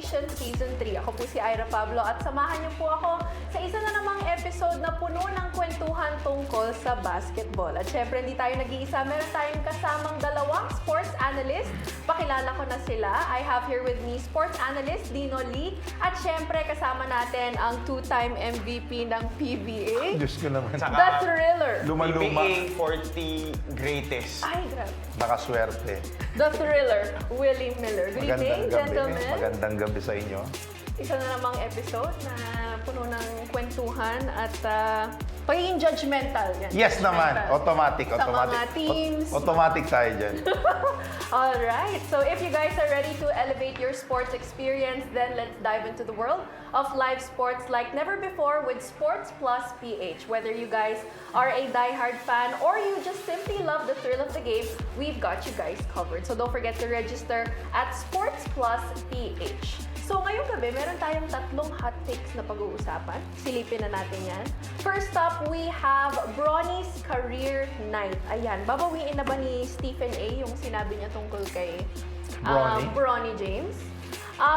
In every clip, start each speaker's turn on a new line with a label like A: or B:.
A: Nation Season 3. Ako po si Ira Pablo at samahan niyo po ako sa isa na namang episode na puno ng kwentuhan tungkol sa basketball. At syempre, hindi tayo nag-iisa. Meron tayong kasamang dalawang sports analyst. Pakilala ko na sila. I have here with me sports analyst Dino Lee. At syempre, kasama natin ang two-time MVP ng PBA.
B: Diyos ko naman.
A: The Thriller.
B: Luma-luma.
C: PBA 40 greatest.
A: Ay, grabe.
B: Nakaswerte.
A: The Thriller, Willie Miller. Good evening, gentlemen.
B: Magandang gabi sa inyo.
A: Isa na namang episode na puno ng kwentuhan at pagiging judgmental. Yan.
B: Yes naman. Automatic.
A: Sa mga teams.
B: Automatic tayo dyan.
A: Alright, so if you guys are ready to elevate your sports experience, then let's dive into the world of live sports like never before with Sports Plus PH. Whether you guys are a die-hard fan or you just simply love the thrill of the game, we've got you guys covered. So don't forget to register at Sports Plus PH. So ngayong gabi, meron tayong tatlong hot takes na pag-uusapan. Silipin na natin yan. First up, we have Bronny's Career Night. Ayan, babawiin na ba ni Stephen A. yung sinabi niya tungkol kay Bronny James?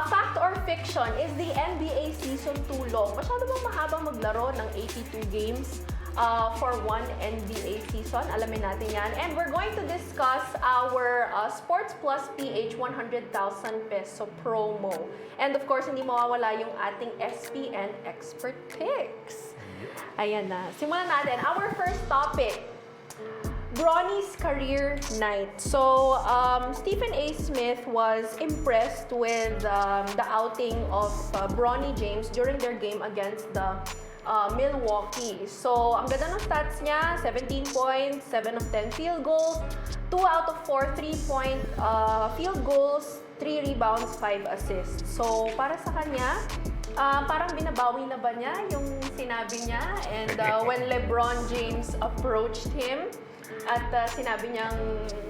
A: Fact or fiction, is the NBA Season 2 long? Masyado bang mahabang maglaro ng 82 games for one NBA season? Alamin natin yan. And we're going to discuss our Sports Plus PH 100,000 peso promo. And of course, hindi mawawala yung ating SPN Expert Picks. Ayan na. Simulan natin. Our first topic, Bronny's Career Night. So, Stephen A. Smith was impressed with the outing of Bronny James during their game against the Milwaukee. So, ang ganda ng stats niya, 17 points, 7 of 10 field goals, 2 out of 4 3-point field goals, 3 rebounds, 5 assists. So, para sa kanya, parang binabawi na ba niya yung sinabi niya? And when LeBron James approached him, at sinabi niyang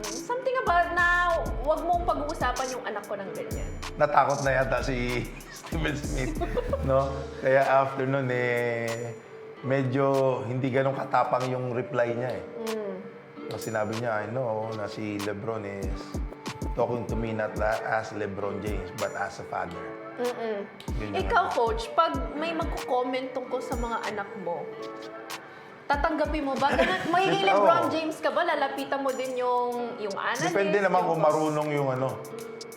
A: something about na wag mong pag-uusapan yung anak ko ng ganyan.
B: Natakot na yata si Stephen Smith, no? Kaya after nun, medyo hindi ganun katapang yung reply niya eh. So, sinabi niya, I know na si LeBron is talking to me not as LeBron James, but as a father. Yun yung
A: Ikaw, Coach, pag may magko-comment tungkol sa mga anak mo, tatanggapin mo ba? Magiging LeBron James ka ba? Lalapitan mo din yung analyst?
B: Depende naman kung marunong yung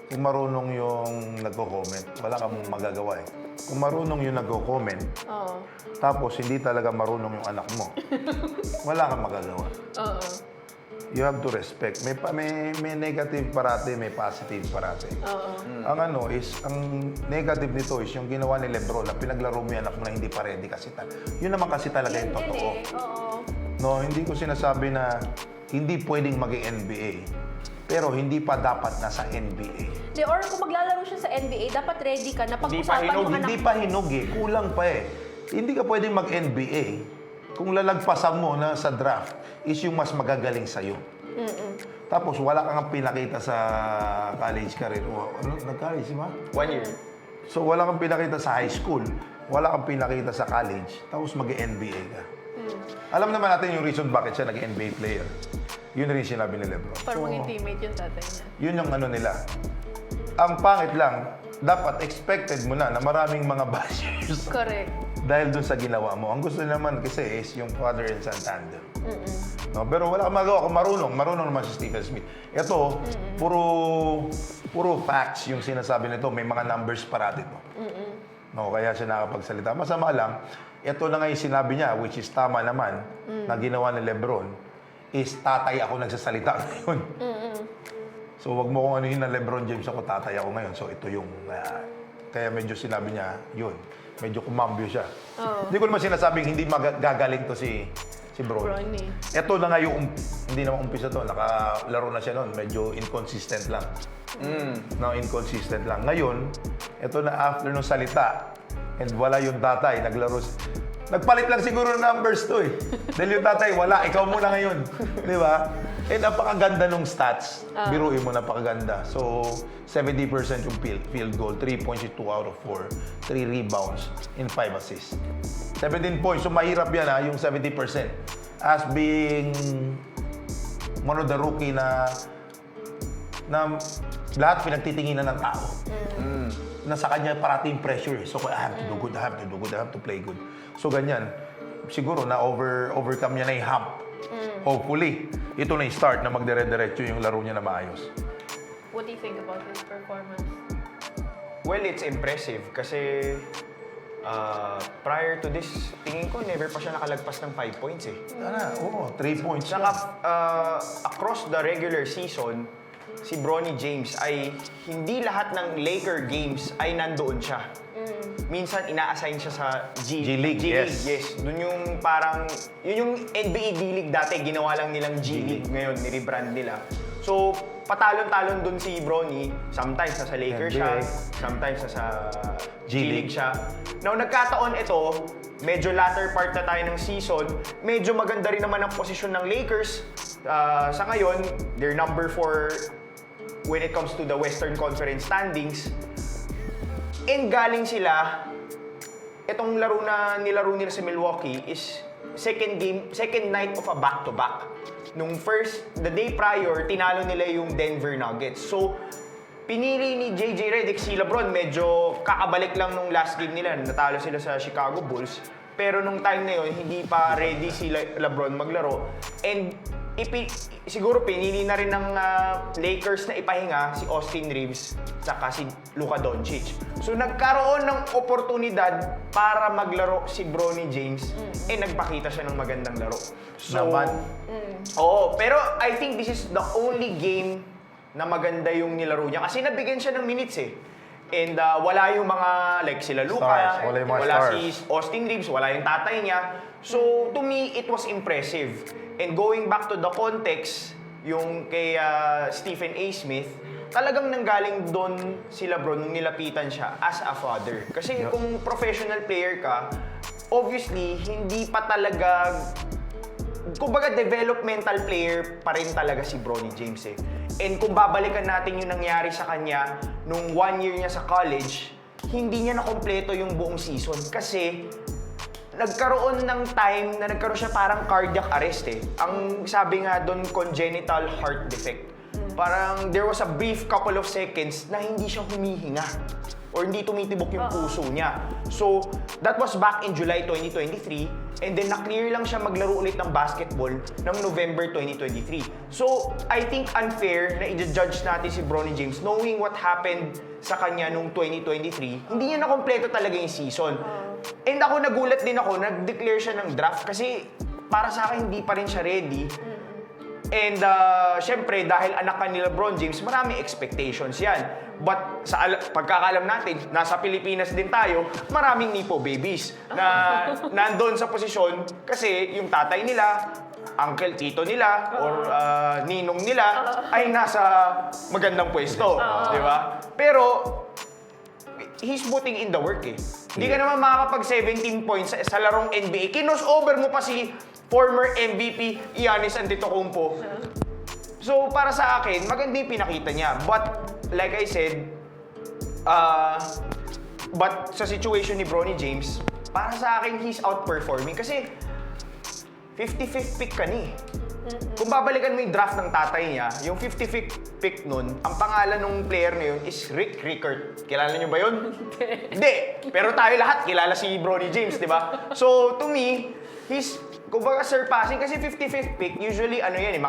B: kung marunong yung nagko-comment. Wala kang magagawa eh. Kung marunong yung nagko-comment, tapos hindi talaga marunong yung anak mo, wala kang magagawa. You have to respect. May negative parate, may positive parate. Ang negative nito is yung ginawa ni LeBron na pinaglaro mo yung anak mo na hindi pa ready kasi yun naman kasi talaga yung totoo. No, hindi ko sinasabi na hindi pwedeng maging NBA. Pero hindi pa dapat nasa NBA.
A: Or kung maglalaro siya sa NBA, dapat ready ka na pag-usapan yung anak
B: Hindi pa hinog eh. Kulang pa eh. Hindi ka pwedeng mag-NBA kung lalagpasan mo na sa draft is yung mas magagaling sa'yo. Tapos wala kang pinakita sa college career. Nag-college ba?
C: 1 year.
B: So wala kang pinakita sa high school, wala kang pinakita sa college, tapos mag-NBA ka. Alam naman natin yung reason bakit siya nag-NBA player. Yun rin sinabi ni LeBron.
A: para maging teammate yung tatay niya.
B: Yun yung nila. Ang pangit lang, dapat expected mo na maraming mga bashers.
A: Correct.
B: Dahil dun sa ginawa mo. Ang gusto naman kasi is yung father and son tandem. No, pero wala kang magawa kung marunong naman si Stephen Smith. Ito, puro facts yung sinasabi nito. May mga numbers parati to. No, kaya siya nakapagsalita. Masama lang, ito na nga yung sinabi niya, which is tama naman, na ginawa ni LeBron, is tatay ako nagsasalita ngayon. So wag mo kung ano yun na LeBron James ako, tatay ako ngayon. So ito yung, kaya medyo sinabi niya, yun. Medyo kumambyo siya. Hindi ko naman sinasabing hindi magagaling to si Bronny. Ito na nga yung, hindi naman umpisa to, nakalaro na siya noon, medyo inconsistent lang. No, inconsistent lang. Ngayon, ito na after nung salita, and wala yung tatay, nagpalit lang siguro ng numbers to eh. Dahil yung tatay, wala, ikaw muna ngayon. Di ba? Eh, napakaganda nung stats. Biruin mo, napakaganda. So, 70% yung field goal, 3 points, 2 out of 4, 3 rebounds, and 5 assists. 17 points. So, mahirap yan yung 70%. As being one of the rookie na lahat pinagtitinginan ng tao. nasa kanya parati yung pressure. So, I have to do good, I have to do good, I have to play good. So, ganyan. Siguro na overcome niya na yung hump. Hopefully, ito na yung start na magdire-diretso yung laro niya na maayos.
A: What do you think about his performance?
C: Well, it's impressive kasi prior to this, tingin ko never pa siya nakalagpas ng 5 points eh.
B: Oo, 3 points.
C: Saka across the regular season, si Bronny James ay hindi lahat ng Laker games ay nandoon siya. Minsan ina-assign siya sa
B: G League, yes.
C: Doon yung parang, yun yung NBA D-League dati, ginawa lang nilang G League ngayon, ni-rebrand nila. So, patalon-talon doon si Bronny, sometimes nasa Lakers siya, sometimes nasa G League siya. Now, nagkataon ito, medyo latter part na tayo ng season, medyo maganda rin naman ang posisyon ng Lakers. Sa ngayon, they're number 4 when it comes to the Western Conference standings. And galing sila, itong laro na nilaro nila sa Milwaukee is second night of a back-to-back. Nung the day prior, tinalo nila yung Denver Nuggets. So, pinili ni JJ Redick si LeBron, medyo kakabalik lang nung last game nila. Natalo sila sa Chicago Bulls. Pero nung time na yun, hindi pa ready si LeBron maglaro. And siguro pinili na rin ng Lakers na ipahinga si Austin Reeves saka si Luka Doncic. So nagkaroon ng oportunidad para maglaro si Bronny James nagpakita siya ng magandang laro. So, oo, pero I think this is the only game na maganda yung nilaro niya kasi nabigyan siya ng minutes eh. And wala yung mga like sila Luka,
B: stars. Wala yung mga
C: wala
B: stars.
C: si Austin Reeves, wala yung tatay niya. So to me, it was impressive. And going back to the context, yung kay Stephen A. Smith, talagang nanggaling doon si LeBron nung nilapitan siya as a father. Kasi kung professional player ka, obviously, hindi pa talaga, kumbaga developmental player pa rin talaga si Bronny James eh. And kung babalikan natin yung nangyari sa kanya nung 1 year niya sa college, hindi niya nakompleto yung buong season kasi nagkaroon ng time na nagkaroon siya parang cardiac arrest eh. Ang sabi nga doon, congenital heart defect. Parang there was a brief couple of seconds na hindi siya humihinga or hindi tumitibok yung puso niya. So, that was back in July 2023 and then na-clear lang siya maglaro ulit ng basketball ng November 2023. So, I think unfair na i-judge natin si Bronny James knowing what happened sa kanya nung 2023. Hindi niya nakompleto talaga yung season. And ako nagulat din ako, nag-declare siya ng draft kasi para sa akin hindi pa rin siya ready. And syempre, dahil anak ka ni LeBron James, maraming expectations yan. But sa pagkakalam natin, nasa Pilipinas din tayo, maraming nipo babies na nandoon sa posisyon kasi yung tatay nila, uncle, tito nila, or ninong nila ay nasa magandang pwesto. Di ba? Pero, he's putting in the work eh. Hindi ka naman makakapag 17 points sa larong NBA. Kinos-over mo pa si former MVP Giannis Antetokounmpo. So, para sa akin, maganda yung pinakita niya. But, like I said, but sa situation ni Bronny James, para sa akin, he's outperforming. Kasi, 55th pick ka ni. Kung babalikan mo yung draft ng tatay niya, yung 55th pick nun, ang pangalan ng player na yun is Rick Rickert. Kilala niyo ba yun? Hindi. Pero tayo lahat, kilala si Bronny James, di ba? So, to me, he's, kumbaga surpassing, kasi 55th pick, usually, ano yan eh,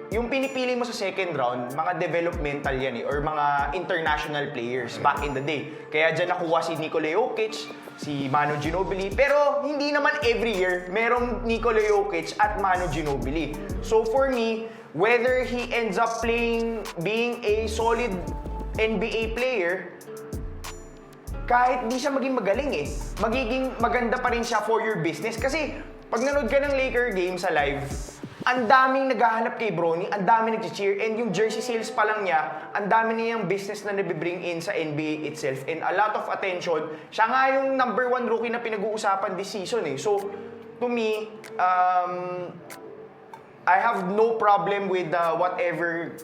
C: yung pinipili mo sa second round, mga developmental yan eh, or mga international players back in the day. Kaya dyan nakuha si Nikola Jokic, si Manu Ginobili, pero hindi naman every year merong Nikola Jokic at Manu Ginobili. So for me, whether he ends up being a solid NBA player, kahit di siya maging magaling eh, magiging maganda pa rin siya for your business. Kasi pag nanood ka ng Laker game sa live, ang daming naghahanap kay Bronny, ang daming nag-cheer, and yung jersey sales pa lang niya, ang dami niyang business na nabibring in sa NBA itself, and a lot of attention. Siya nga yung number 1 rookie na pinag-uusapan this season eh. So, to me, I have no problem with whatever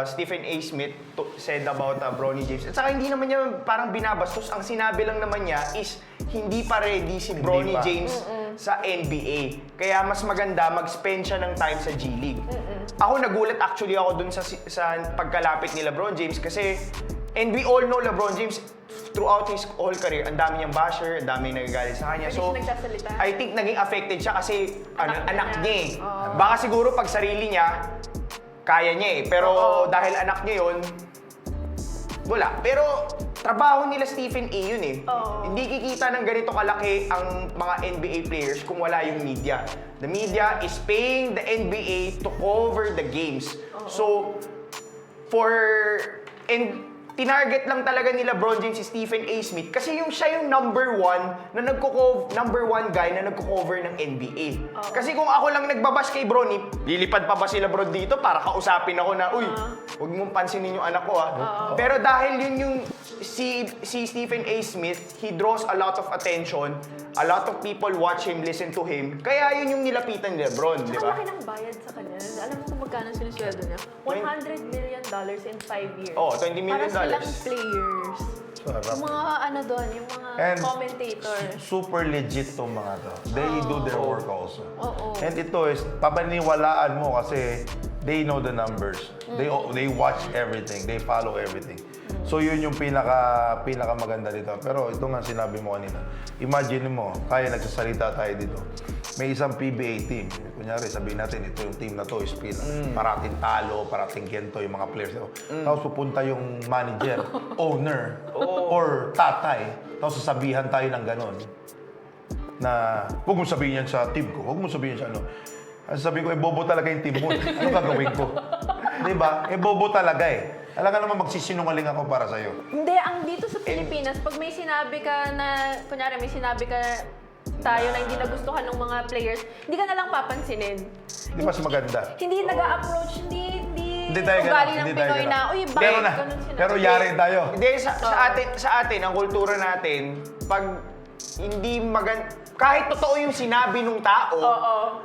C: Stephen A. Smith said about Bronny James. At saka hindi naman niya parang binabastos. Ang sinabi lang naman niya is hindi pa ready si Bronny James sa NBA. Kaya mas maganda mag-spend siya ng time sa G League. Ako nagulat actually ako dun sa pagkalapit ni LeBron James kasi And we all know LeBron James, throughout his whole career, ang dami niyang basher, ang dami nagagalit sa kanya.
A: Hindi siya nagsasalita.
C: I think naging affected siya kasi anak niya eh.
A: Oh.
C: Baka siguro pag sarili niya, kaya niya eh. Pero dahil anak niya yun, wala. Pero trabaho nila Stephen A yun eh.
A: Oo.
C: Hindi kikita ng ganito kalaki ang mga NBA players kung wala yung media. The media is paying the NBA to cover the games. So, tinarget lang talaga ni LeBron James si Stephen A. Smith kasi siya yung number one guy na nagko-cover ng NBA. Kasi kung ako lang nagbabash kay Bronny, lilipad pa ba si LeBron dito para kausapin ako na, uy, huwag mong pansinin yung anak ko Pero dahil yun yung si Stephen A. Smith, he draws a lot of attention, a lot of people watch him, listen to him, kaya yun yung nilapitan ni LeBron, di
A: Tsaka
C: ba?
A: laki ng bayad sa kanya. Alam mo kung magkano sinisweldo niya? $100 million in 5 years.
C: Oh, $20 million.
A: Para silang players.
B: Sarap.
A: Yung mga doon, yung mga
B: And
A: commentators.
B: super legit tong mga to. They do their work also.
A: Oo.
B: And ito is, papaniwalaan mo kasi they know the numbers. They watch everything. They follow everything. So yun yung pinaka maganda dito. Pero ito nga sinabi mo kanina. Imagine mo, kaya nagsasalita tayo dito. May isang PBA team. Kunyari, sabihin natin, ito yung team na to is parating talo, parating gento yung mga players. Tapos pupunta yung manager, owner, or tatay. Tapos sasabihan tayo ng ganon. Na, huwag mo sabihin yan sa team ko. Huwag mo sabihin sa ano. Ang sabihin ko, bobo talaga yung team mo. Ano gagawin ko? Diba? Bobo talaga eh. Alam ka naman magsisinungaling ako para sa'yo.
A: Hindi, ang dito sa Pilipinas, pag may sinabi ka na, kunyari may sinabi ka tayo na hindi nagustuhan ng mga players, hindi ka na lang papansinin.
B: Hindi mas maganda.
A: Hindi nag-a-approach, hindi
B: tayo
A: ugali
B: ganun,
A: ng
B: hindi tayo
A: Pinoy
B: ganun.
A: na, uy,
B: Pero
A: bakit
B: na,
A: ganun sinabi?
B: pero yari tayo.
C: Hindi, sa atin, ang kultura natin, pag hindi kahit totoo yung sinabi ng tao,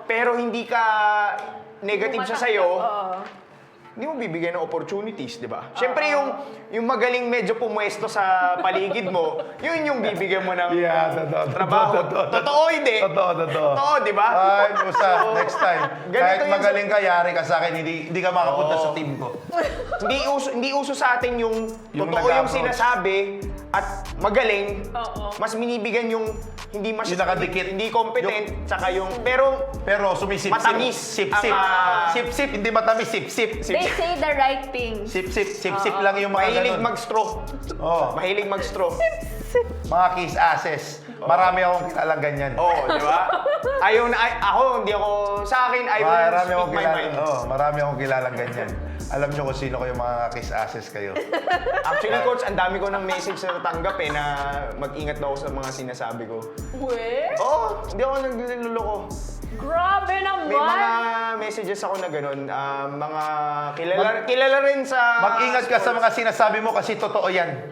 C: pero hindi ka negative siya sa'yo, hindi mo bibigyan ng opportunities, di ba? Siyempre, yung magaling medyo pumwesto sa paligid mo, yun yung bibigyan mo ng trabaho. Totoo, hindi. Totoo, di ba?
B: Ay, basta, next time.
C: Ganito
B: Kahit
C: yun
B: magaling ka, yari ka sa akin, hindi ka makapunta sa team ko.
C: Hindi uso sa atin yung
B: Yung
C: totoo yung
B: nag-approach.
C: sinasabi at magaling.
A: Oo.
C: Mas binibigyan yung hindi
B: Yung nakadikit.
C: hindi competent, tsaka yung pero
B: sumisip-sip.
C: Matamis.
B: Sip-sip.
C: Ang,
B: Sip-sip, hindi matamis. Sip-sip.
A: They say the right thing.
B: Sip-sip. Sip-sip lang yung mga
C: mahilig
B: ganun.
C: mag-straw.
B: Oh,
C: Mahilig mag-straw.
B: mga kiss asses. Marami akong kilalang ganyan.
C: Oo, di ba? Hindi ako, sa akin, I will
B: Marami akong
C: speak my
B: kilala.
C: mind.
B: Marami akong kilalang ganyan. Alam nyo kung sino kayo mga kiss asses kayo.
C: Actually, coach, ang dami ko ng message na natanggap na mag-ingat daw ako sa mga sinasabi ko.
A: Weh?
C: Oo, hindi ako nagluloko.
A: Grabe naman!
C: May mga messages ako na ganun. Mga kilala rin sa...
B: Mag-ingat ka sa mga sinasabi mo kasi totoo yan.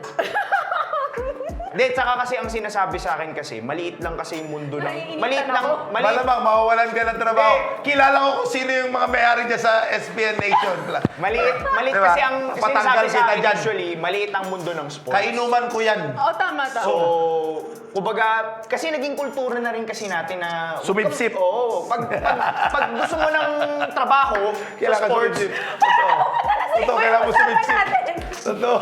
C: Hindi, tsaka kasi ang sinasabi sa akin kasi, maliit lang kasi yung mundo ng...
A: Naiinitan ako.
B: Malamang, mawawalan ka ng trabaho. Kilala ko kung sino yung mga may-ari dyan sa SPN Nation.
C: Maliit
B: Diba?
C: kasi ang
B: Patanggal
C: sinasabi sa
B: kita
C: akin
B: dyan.
C: usually, maliit ang mundo ng sports.
B: Kainuman ko yan.
A: Oo, tama.
C: So, kumbaga, kasi naging kultura na rin kasi natin na...
B: Sumipsip.
C: Oo. Pag gusto mo ng trabaho sa
B: Kailangan
C: sports,
B: sumipsip. Totoo, kailangan mo sumipsip. Totoo.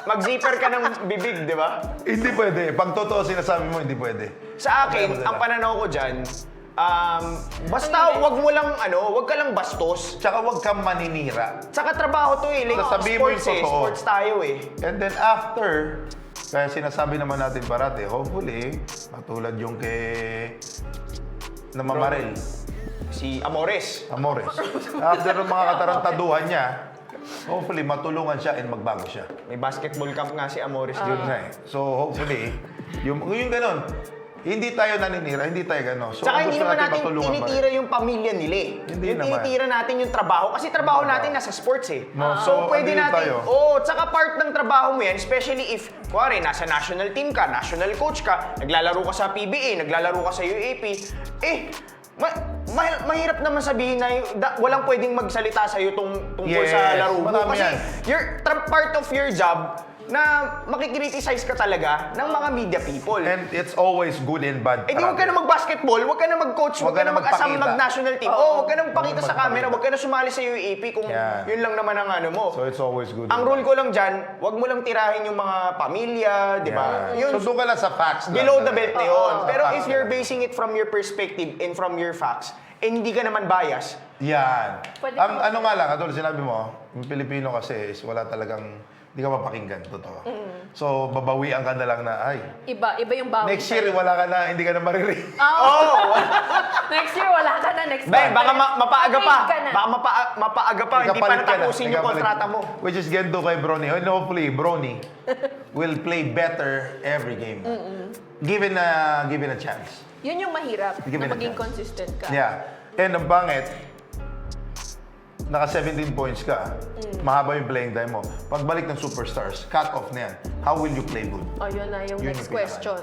C: mag-zipper ka ng bibig, di ba?
B: Hindi pwede. Pag totoo sinasabi mo, hindi pwede.
C: Sa akin, ang pananaw ko dyan, basta wag ka lang bastos.
B: Tsaka huwag kang maninira.
C: Tsaka trabaho to eh. Like,
B: Sasabihin mo yung
C: sports eh.
B: totoo.
C: Sports tayo eh.
B: And then after, kaya sinasabi naman natin parati, hopefully, katulad yung kay Namamarel,
C: Si Amores.
B: Amores. After ng mga katarantaduhan niya, hopefully matulungan siya and magbago siya.
C: May basketball camp nga si Amores.
B: Yun nga eh. So hopefully, yung ganun, hindi tayo naninira, hindi tayo gano'n. So,
C: Tsaka
B: ang
C: hindi
B: gusto
C: naman natin
B: matulungan pa rin.
C: tinitira yung pamilya nila eh.
B: Hindi
C: yung
B: naman.
C: tinitira natin yung trabaho. Kasi trabaho natin nasa sports eh.
B: No,
C: So, pwede
B: andun
C: natin,
B: tayo.
C: tsaka part ng trabaho mo yan, especially if, kuwari, nasa national team ka, national coach ka, naglalaro ka sa PBA, naglalaro ka sa UAP, mahirap naman sabihin na walang pwedeng magsalita sa'yo tungkol
B: Yes,
C: sa laro mo.
B: marami
C: Kasi
B: yan.
C: part of your job na makikriticize ka talaga ng mga media people.
B: And it's always good and bad.
C: Eh di huwag ka na mag-basketball, huwag ka na mag-coach, huwag ka na mag-asam
B: magpakita.
C: mag-national team. Huwag ka na magpakita sa camera, huwag ka na sumali sa UAP kung
B: Yeah.
C: yun lang naman ang ano mo.
B: So it's always good.
C: Ang
B: and
C: rule
B: bad.
C: ko lang dyan, huwag mo lang tirahin yung mga pamilya, di ba?
B: Yeah.
C: Yun,
B: So doon ka lang sa facts lang.
C: below the belt na yun.
A: Oo.
C: Pero
B: Facts
C: if you're
B: lang.
C: basing it from your perspective and from your facts, and hindi ka naman bias,
B: Yan.
A: Pwede
B: Ang
A: ka-
B: ano nga lang, katulad sinabi mo, yung Pilipino kasi is wala talagang, hindi ka mapakinggan, totoo. So, babawian ka na lang na, ay,
A: Iba yung bawi.
B: next year, wala ka na, hindi ka na maririnig.
A: Oh. Next year, wala ka na. Next
C: Bay,
A: month.
C: baka mapaaga pa.
A: Upgrade ka na.
C: Baka mapaaga pa, hindi pa
B: Ikapalit ka na,
C: natapusin yung
B: ikapalit.
C: kontrata mo.
B: Which is gendo kay Brony. And hopefully, Brony will play better every game. Given a chance.
A: Yun yung mahirap,
B: Give
A: na
B: me the
A: maging
B: chance.
A: consistent ka.
B: Yeah. And ang pangit, naka 17 points ka, mahaba yung playing time mo. Pagbalik ng superstars, cut off na yan. How will you play good?
A: Oh, yun na yung
B: Yun
A: next
B: yung pinaka-
A: question.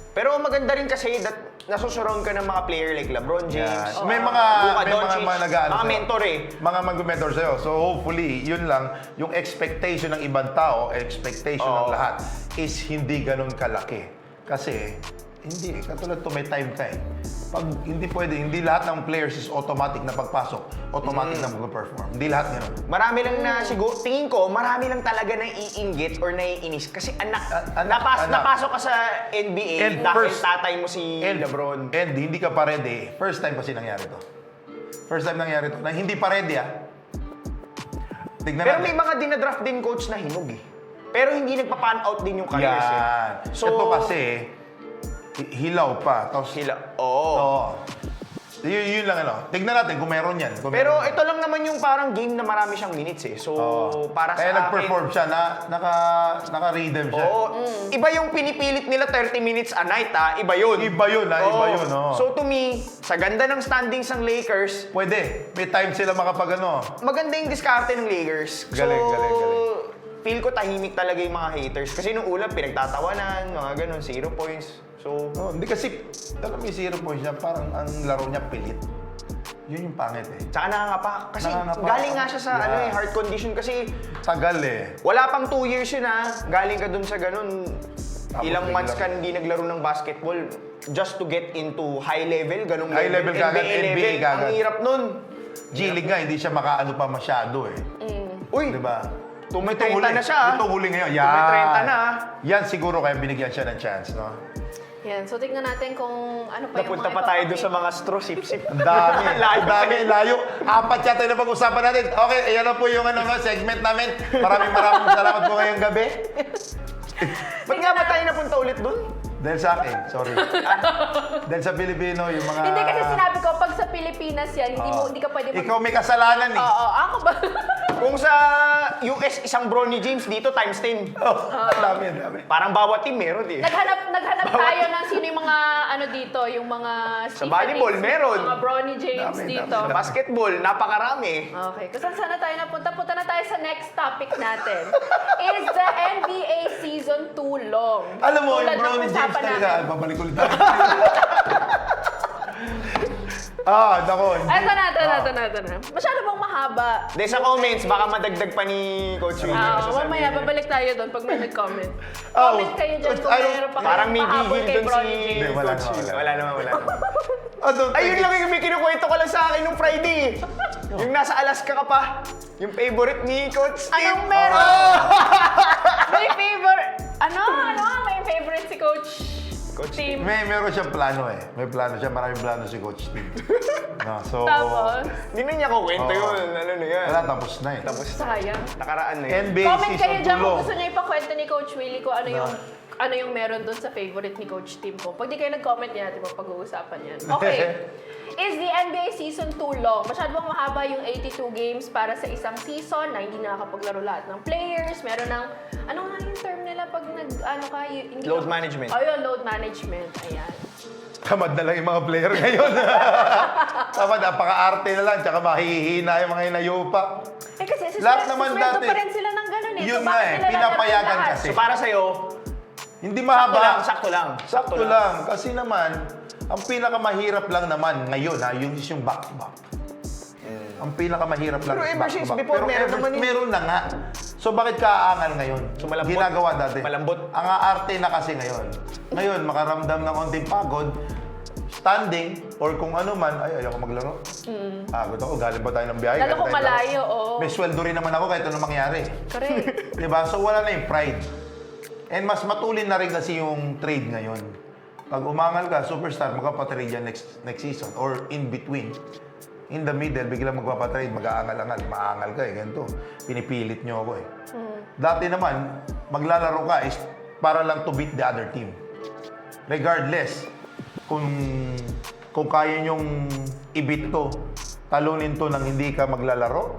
C: Pero maganda rin kasi that nasusurround ka ng mga player like LeBron James,
B: Yeah. May mga
C: Luka
B: may
C: Doncic,
B: mga nag-aano
C: mga
B: sa'yo.
C: mentor eh.
B: Mga mag-mentor sa'yo. So hopefully, yun lang, yung expectation ng ibang tao, expectation ng
C: Oo.
B: lahat, is hindi ganun kalaki. Kasi, hindi eh. Katulad to, may time ka eh. Pag hindi pwede, hindi lahat ng players is automatic na pagpasok, automatic na mag-perform. Hindi lahat ganun.
C: Marami lang na siguro, tingin ko, marami lang talaga na iinggit or naiinis. Kasi
B: Anak.
C: napasok ka sa NBA
B: And
C: dahil
B: first-
C: tatay mo si LeBron.
B: And hindi ka pa ready. First time kasi nangyari to. First time nangyari to. Na hindi pa ready ah. Tignan
C: Pero
B: natin.
C: may mga dinadraft din coach na hinog eh. Pero hindi nagpa-pan out din yung careers eh.
B: Yan.
C: So-
B: Ito kasi, hilaw pa. Tapos,
C: Oo.
B: oo. Yun lang ano. Tignan natin kung meron yan. Kung
C: Pero
B: meron yan.
C: ito lang naman yung parang game na marami siyang minutes eh. So,
B: Oo.
C: para
B: Kaya
C: sa
B: nag-perform siya, naka-rhythm siya.
C: Oo. Iba yung pinipilit nila 30 minutes a night ah. Iba yun.
B: Iba yun, ah. Iba
C: Oo.
B: yun, oo.
C: So to me, sa ganda ng standings ng Lakers,
B: Pwede. May time sila makapag ano.
C: maganda yung diskarte ng Lakers.
B: Galing,
C: so,
B: galing.
C: feel ko tahimik talaga yung mga haters. Kasi nung ulan, pinagtatawanan, mga ganun, 0 points. So,
B: Oh, hindi kasi, alam mo yung 0 points niya, parang ang laro niya pilit. Yun yung pangit eh.
C: tsaka nangangapa. Kasi
B: Nangangapa.
C: galing nga siya sa
B: Yeah.
C: ano eh, heart condition. Kasi
B: Tagal eh.
C: wala pang 2 years yun ah. Galing ka dun sa ganun.
B: Tapos
C: Ilang
B: biglang-
C: months ka hindi naglaro ng basketball just to get into high level, ganung
B: High level kagad, NBA kagad.
C: Ang hirap nun.
B: G-League nga, hindi siya makaano pa masyado eh.
C: Uy,
B: Di ba?
C: May
B: Ito
C: 30 na siya, ah.
B: Ito huli ngayon.
C: May
B: Yan.
C: 30 na, ah.
B: Yan siguro kaya binigyan siya ng chance, no?
A: Yan, so tingnan natin kung ano pa yung
C: napunta
A: mga
C: pa tayo doon
A: ipapakita.
C: sa mga straw, sip-sip.
B: Ang dami.
C: Layo
B: Ang dami, layo. Apat yata yung napag-usapan natin. Okay, ayan na po yung ano, segment namin. Maraming salamat po ngayong gabi.
C: Ba't nga ba tayo napunta ulit doon?
B: Dahil sa akin, sorry. Dahil sa Pilipino, yung mga...
A: Hindi kasi sinabi ko, pag sa Pilipinas yan, hindi ka pwede
B: Ikaw may kasalanan eh.
A: Oo, ako ba?
C: Kung sa US, isang Bronny James, dito times 10.
B: Ang dami, ang dami.
C: Parang bawat team meron eh.
A: Naghanap tayo ng sino yung mga ano dito, yung mga
C: Sa volleyball, meron.
A: Mga Bronny James
B: Dami,
A: dito.
B: dami.
C: Sa basketball, napakarami.
A: Okay, kung saan sana tayo napunta, punta na tayo sa next topic natin. Is the NBA Season 2 long?
B: Alam mo,
A: Tulad
B: yung
A: ng
B: Brony James
A: usapan
B: talaga.
A: natin.
B: Babalik ulit tayo. Nako. hindi.
A: Ay, ito na. Masyado bang mahaba?
C: De sa comments, baka madagdag pa ni Coach Willie.
A: Mamaya, babalik tayo doon pag may nag-comment.
B: Oh,
A: Comment kayo dyan kung
B: I don't-
A: mayroon pa
C: Parang may
A: pahabol
C: gigil
A: kay
C: doon
A: Bronny
C: si
A: James.
B: Hindi, wala
C: Coach
B: naman,
C: Willie.
B: wala.
C: Wala naman.
B: Don't
C: Ayun
B: take
C: lang
B: it.
C: yung may kinukwento ko lang sa akin nung Friday. Yung nasa Alaska ka pa. Yung favorite ni Coach Steve.
A: Anong meron? May favorite. Ano? May favorite si Coach
C: Coach
A: Team.
B: Meron siyang plano eh. May plano siya. Maraming plano si Coach Steve. No, so,
A: Tapos,
C: Hindi na niya kukwento
B: Oo.
C: yun. Ano na yan.
B: wala, tapos na eh.
C: Tapos
A: sayang.
C: nakaraan na yun.
B: NBA
A: Comment kayo
B: season
A: dyan
B: 2
A: kung
B: long.
A: gusto niyo ipakwento ni Coach Willie kung ano yung meron doon sa favorite ni Coach Team ko. Pag di kayo nag-comment yan, natin mapag-uusapan yan. Okay. Is the NBA Season 2 long? Masyado bang mahaba yung 82 games para sa isang season na hindi nakakapaglaro lahat ng players? Meron ng, ano nga yung term nila pag hindi
C: Load management.
A: Oh, yun, load management. Ayan.
B: Tamad na lang yung mga player ngayon. Tamad, napaka-arte na lang. Tsaka mahihina yung mga inayupa.
A: Eh kasi
B: Lahat naman
A: susweldo
B: dati.
A: pa rin sila ng ganun eh.
B: Yun
A: so,
B: nga
A: bakit
B: eh,
A: nila
B: pinapayagan
A: lalaro lahat?
B: kasi.
C: So para sa'yo,
B: Hindi
C: sakto lang,
B: mahaba.
C: sakto lang.
B: Sakto lang. Kasi naman, ang pinakamahirap lang naman ngayon yung back-to-back. Ang pinakamahirap lang
C: Pero
B: is
C: ever since
B: back-to-back.
C: before, meron naman yun.
B: Meron na nga. So bakit ka aangal ngayon?
C: So, malambot.
B: Ginagawa dati.
C: Malambot.
B: Ang aarte na kasi ngayon. Ngayon, makaramdam ng konting pagod, standing, or kung ano man, ay, ayoko maglaro. Pagod ako, galing pa tayo ng biyahe.
A: Lalo
B: galing
A: kung
B: tayo laro.
A: malayo, oo.
B: May sweldo rin naman ako kahit ano mangyari.
A: Correct.
B: Diba? So wala na yung pride. And mas matulin na rin kasi yung trade ngayon. Pag umangal ka, superstar, magpapatrade yan next season or in between. In the middle, biglang magpapatrade, mag-aangal-angal. Maangal ka eh, ganito. Pinipilit nyo ako eh. Dati naman, maglalaro ka is para lang to beat the other team. Regardless, kung kaya nyong i-beat to, talunin to nang hindi ka maglalaro,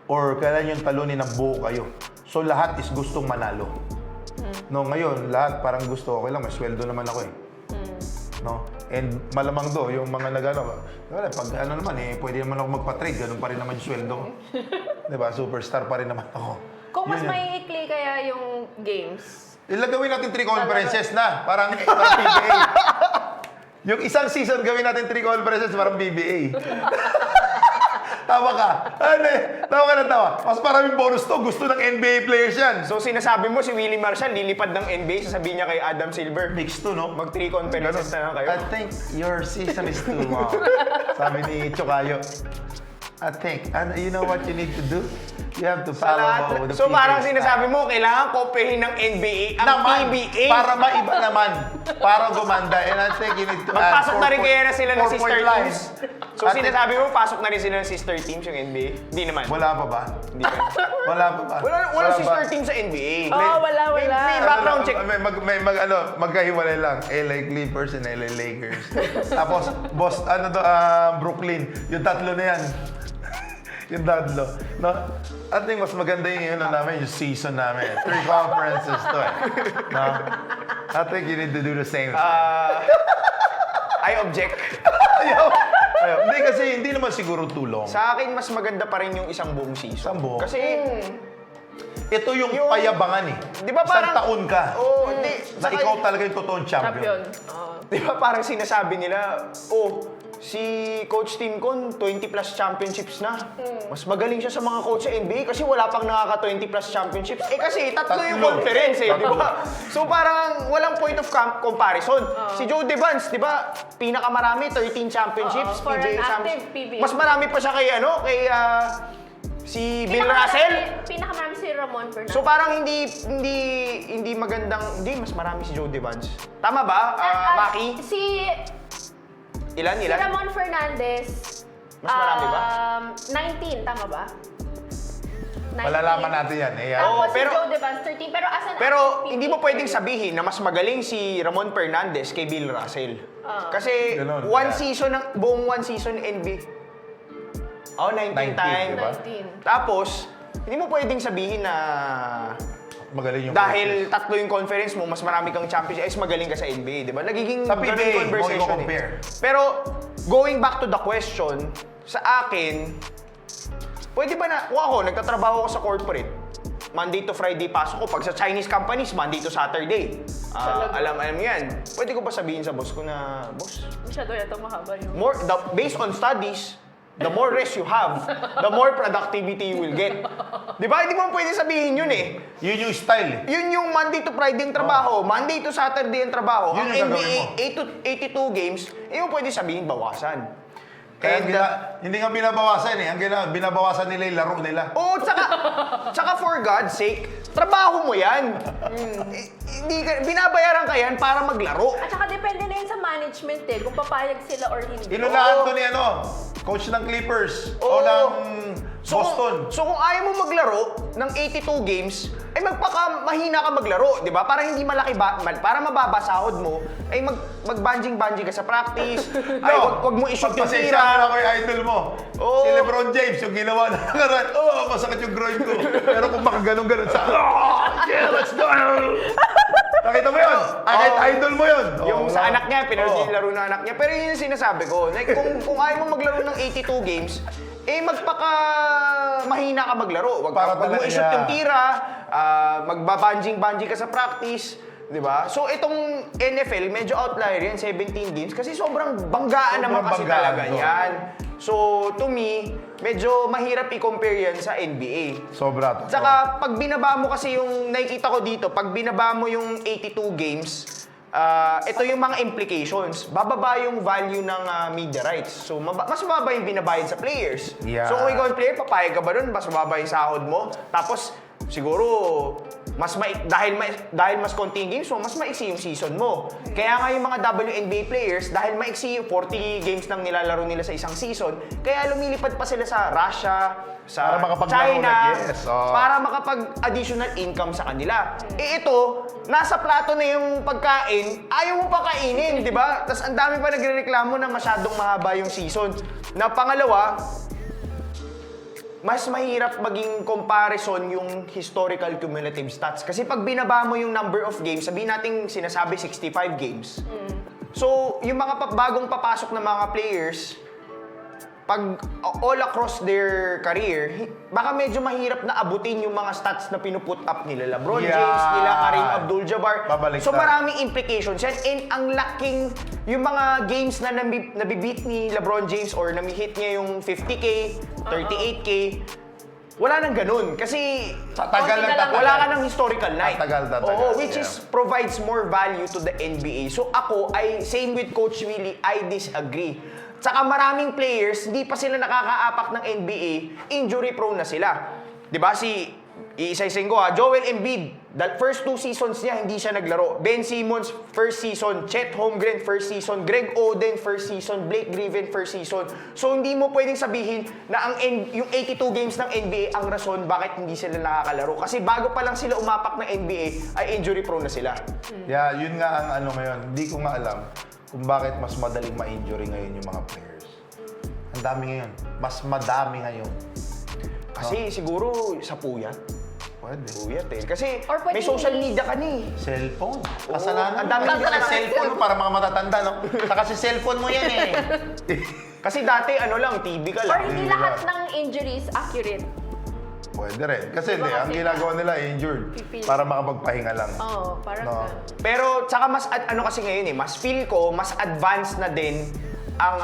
B: or kailan yung talunin ng buo kayo. So lahat is gustong manalo. No, ngayon, lahat parang gusto, okay lang, may sweldo naman ako eh. No? And malamang do, yung mga nagano, pag ano naman eh, pwede naman ako magpa-trade, ganun pa rin naman yung sweldo ko. Diba? Superstar pa rin naman ako.
A: Kung mas
B: Yun yun.
A: maiikli kaya yung games,
B: Ilagawin natin 3 conferences na, parang PBA. Yung isang season gawin natin 3 conferences, parang PBA. Tawa ka. Ano eh? Tawa ka na tawa. Mas maraming bonus to. Gusto ng NBA players yan.
C: So sinasabi mo si Willie Marshall lilipad ng NBA, sasabihin niya kay Adam Silver,
B: Mix to, no?
C: mag 3 conferences na lang kayo.
B: I think your season is too long. Sabi ni Chokayo. I think, and you know what you need to do? You have to
C: Sa
B: follow
C: lahat-
B: the
C: so parang
B: PBA
C: sinasabi
B: style.
C: mo, kailangan kopehin ng NBA ang
B: Naman,
C: PBA.
B: para maiba naman. Para gumanda. And I think you need to add
C: Magpasok na rin kaya na sila ng
B: 4-point
C: sister
B: line.
C: teams. So
B: I think-
C: sinasabi mo, pasok na rin sila ng sister teams yung NBA? Hindi naman.
B: Wala pa ba?
C: Hindi pa.
B: Wala pa ba?
C: Wala
B: pa.
C: sister team sa NBA.
A: wala.
C: May background check.
B: Magkahiwalay lang. LA Clippers and LA Lakers. Tapos, Brooklyn. Yung tatlo na yan. Yung tatlo. No? I think mas maganda yung namin, yung season namin. 3 conferences to eh. No? I think you need to do the same.
C: I object.
B: Ayaw. Hindi kasi, hindi naman siguro tulong.
C: Sa akin, mas maganda pa rin yung isang buong season.
B: Isang buong.
C: Kasi,
B: Ito yung payabangan eh.
C: Di ba parang-
B: Isang taon ka.
C: hindi.
B: Na ikaw talaga yung totoong champion.
A: champion.
C: Di ba parang sinasabi nila, si Coach Tim Con, 20 plus championships na. Mas magaling siya sa mga coach sa NBA kasi wala pang nakaka 20 plus championships. Kasi tatlo yung
B: Tatlo.
C: conference di
B: Tatlo.
C: ba? So parang walang point of comparison. Si Joe Devans, di ba, pinakamarami, 13 championships,
A: For an
C: PBA
A: active PBA.
C: Mas marami pa siya kay si Bill Russell.
A: Pinakamarami si Ramon Fernandez.
C: So parang hindi magandang, mas marami si Joe Devans. Tama ba, Maki?
A: Si
C: Ilan?
A: Ramon Fernandez.
C: Mas marami ba?
A: 19, tama ba? 19.
B: Malalaman natin yan. Eh,
A: Tapos
C: pero-
A: si Joe Devans, 13. Pero as an
C: Pero
A: active
C: hindi mo
A: PBA
C: pwedeng sabihin na mas magaling si Ramon Fernandez kay Bill Russell. Kasi
B: Ganon,
C: buong one season NBA. 19 time.
B: diba?
A: 19.
C: Tapos, hindi mo pwedeng sabihin na
B: magaling yung
C: dahil tatlo yung conference mo, mas marami kang champions, magaling ka sa NBA, di ba? Nagiging
B: Sa
C: ganun
B: PBA,
C: yung conversation
B: mo i-compare.
C: Pero, going back to the question, sa akin, pwede ba na, kung ako, nagtatrabaho ako sa corporate, Monday to Friday pasok ko. Pag sa Chinese companies, Monday to Saturday. Alam yan. Pwede ko ba sabihin sa boss ko na, boss,
A: Masyado yata mahaba yung...
C: based on studies, the more rest you have, the more productivity you will get. Di ba? Hindi mo pwede sabihin yun eh.
B: Yun yung style eh.
C: Yun yung Monday to Friday ang trabaho, Monday to Saturday ang trabaho.
B: Yun
C: Ang
B: yung
C: NBA,
B: gagawin
C: 82 games, mo pwede sabihin bawasan.
B: Kaya
C: And,
B: hindi nga binabawasan eh. Binabawasan nila yung laro nila.
C: tsaka for God's sake, trabaho mo yan. Binabayaran ka yan para maglaro.
A: At saka depende na yun sa management eh, kung papayag sila or hindi.
B: Inunahan to ni coach ng Clippers o
C: Oo.
B: ng
C: So,
B: Boston.
C: So kung ayaw mo maglaro ng 82 games, ay mahina ka maglaro, di ba? Para hindi malaki para mababa sahod mo, ay mag-banjing-banjing ka sa practice. Ay wag mo i-shoot yung
B: Pagpasensya
C: tira.
B: ko yung idol mo.
C: Oo.
B: Si LeBron James, yung ginawa na nakaraan. Masakit yung groin ko. Pero kung makaganon-ganon sa... Yeah, let's go! Nakita mo yun? Kahit idol mo yun.
C: Yung sa anak niya, pinanood niya
B: Oo.
C: yung laro ng anak niya. Pero yun yung sinasabi ko. Like, kung ayaw mo maglaro ng 82 games, mahina ka maglaro. Wag
B: Para
C: mo
B: talaga-
C: i-shoot yung tira, magbabanjing-banjing ka sa practice. Di ba? So, itong NFL, medyo outlier yan, 17 games. Kasi sobrang banggaan
B: Sobrang
C: naman kasi
B: banggaan,
C: talaga
B: so.
C: yan. So, to me, medyo mahirap i-compare yan sa NBA.
B: Sobra. totoo.
C: Saka, pag binaba mo kasi yung nakikita ko dito, pag binaba mo yung 82 games, ito yung mga implications. Bababa yung value ng media rights. So, mas mababa yung binabayad sa players.
B: Yeah.
C: So, kung ikaw ang player, papayag ka ba dun? Mas mababa yung sahod mo? Tapos, siguro, dahil mas konti yung games mo, mas maiksi yung season mo. Kaya nga yung mga WNBA players, dahil maiksi yung 40 games nang nilalaro nila sa isang season, kaya lumilipad pa sila sa Russia, sa
B: Para makapaglaro
C: China,
B: ulit, yes. Oo.
C: para makapag-additional income sa kanila. Ito, nasa plato na yung pagkain, ayaw mo pa kainin, di ba? Tapos ang dami pa nagrereklamo na masyadong mahaba yung season. Na pangalawa, mas mahirap maging comparison yung historical cumulative stats. Kasi pag binaba mo yung number of games, sabihin natin sinasabi 65 games. So, yung mga bagong papasok na mga players, pag all across their career, baka medyo mahirap na abutin yung mga stats na pinuput up nila LeBron
B: Yeah.
C: James, nila Kareem Abdul-Jabbar.
B: Babalik
C: So
B: na.
C: maraming implications yan. And ang laking, yung mga games na nabibeat ni LeBron James or namihit niya yung 50K, 38K, wala nang ganun. Kasi
B: Sa tagal ng tagal.
C: wala ka ng historical night.
B: Tatagal.
C: Oo, which
B: Yeah.
C: is provides more value to the NBA. So ako, same with Coach Willie, I disagree. Tsaka maraming players, hindi pa sila nakakaapak ng NBA, injury prone na sila. 'Di ba iisa-isahin ko Joel Embiid, the first 2 seasons niya hindi siya naglaro. Ben Simmons, first season. Chet Holmgren, first season. Greg Oden, first season. Blake Griffin, first season. So hindi mo pwedeng sabihin na yung 82 games ng NBA ang rason bakit hindi sila nakakalaro. Kasi bago pa lang sila umapak ng NBA, ay injury prone na sila.
B: Yeah, yun nga ang ano ngayon. Hindi ko nga alam kung bakit mas madaling ma-injury ngayon yung mga players. Ang dami ngayon. Mas madami ngayon.
C: Kasi siguro sa puyat.
B: Pwede.
C: Puyat eh. Kasi
A: Or pwede
C: may social
A: hindi.
C: media ka ni.
B: Cellphone.
C: Oo,
B: Kasalanan.
C: ang dami
B: Kasi
C: kasalanan.
B: cellphone mo para mga matatanda, no? Kasi cellphone mo yan eh.
C: Kasi dati TV ka
A: Or
C: lang.
A: hindi lahat ng injuries accurate.
B: Pwede rin. Kasi
A: Diba
B: hindi, ang
A: kasi-
B: ginagawa nila injured
A: Pipil.
B: para makapagpahinga lang.
A: Oo, parang
B: No.
C: Pero tsaka ano kasi ngayon mas feel ko, mas advanced na din ang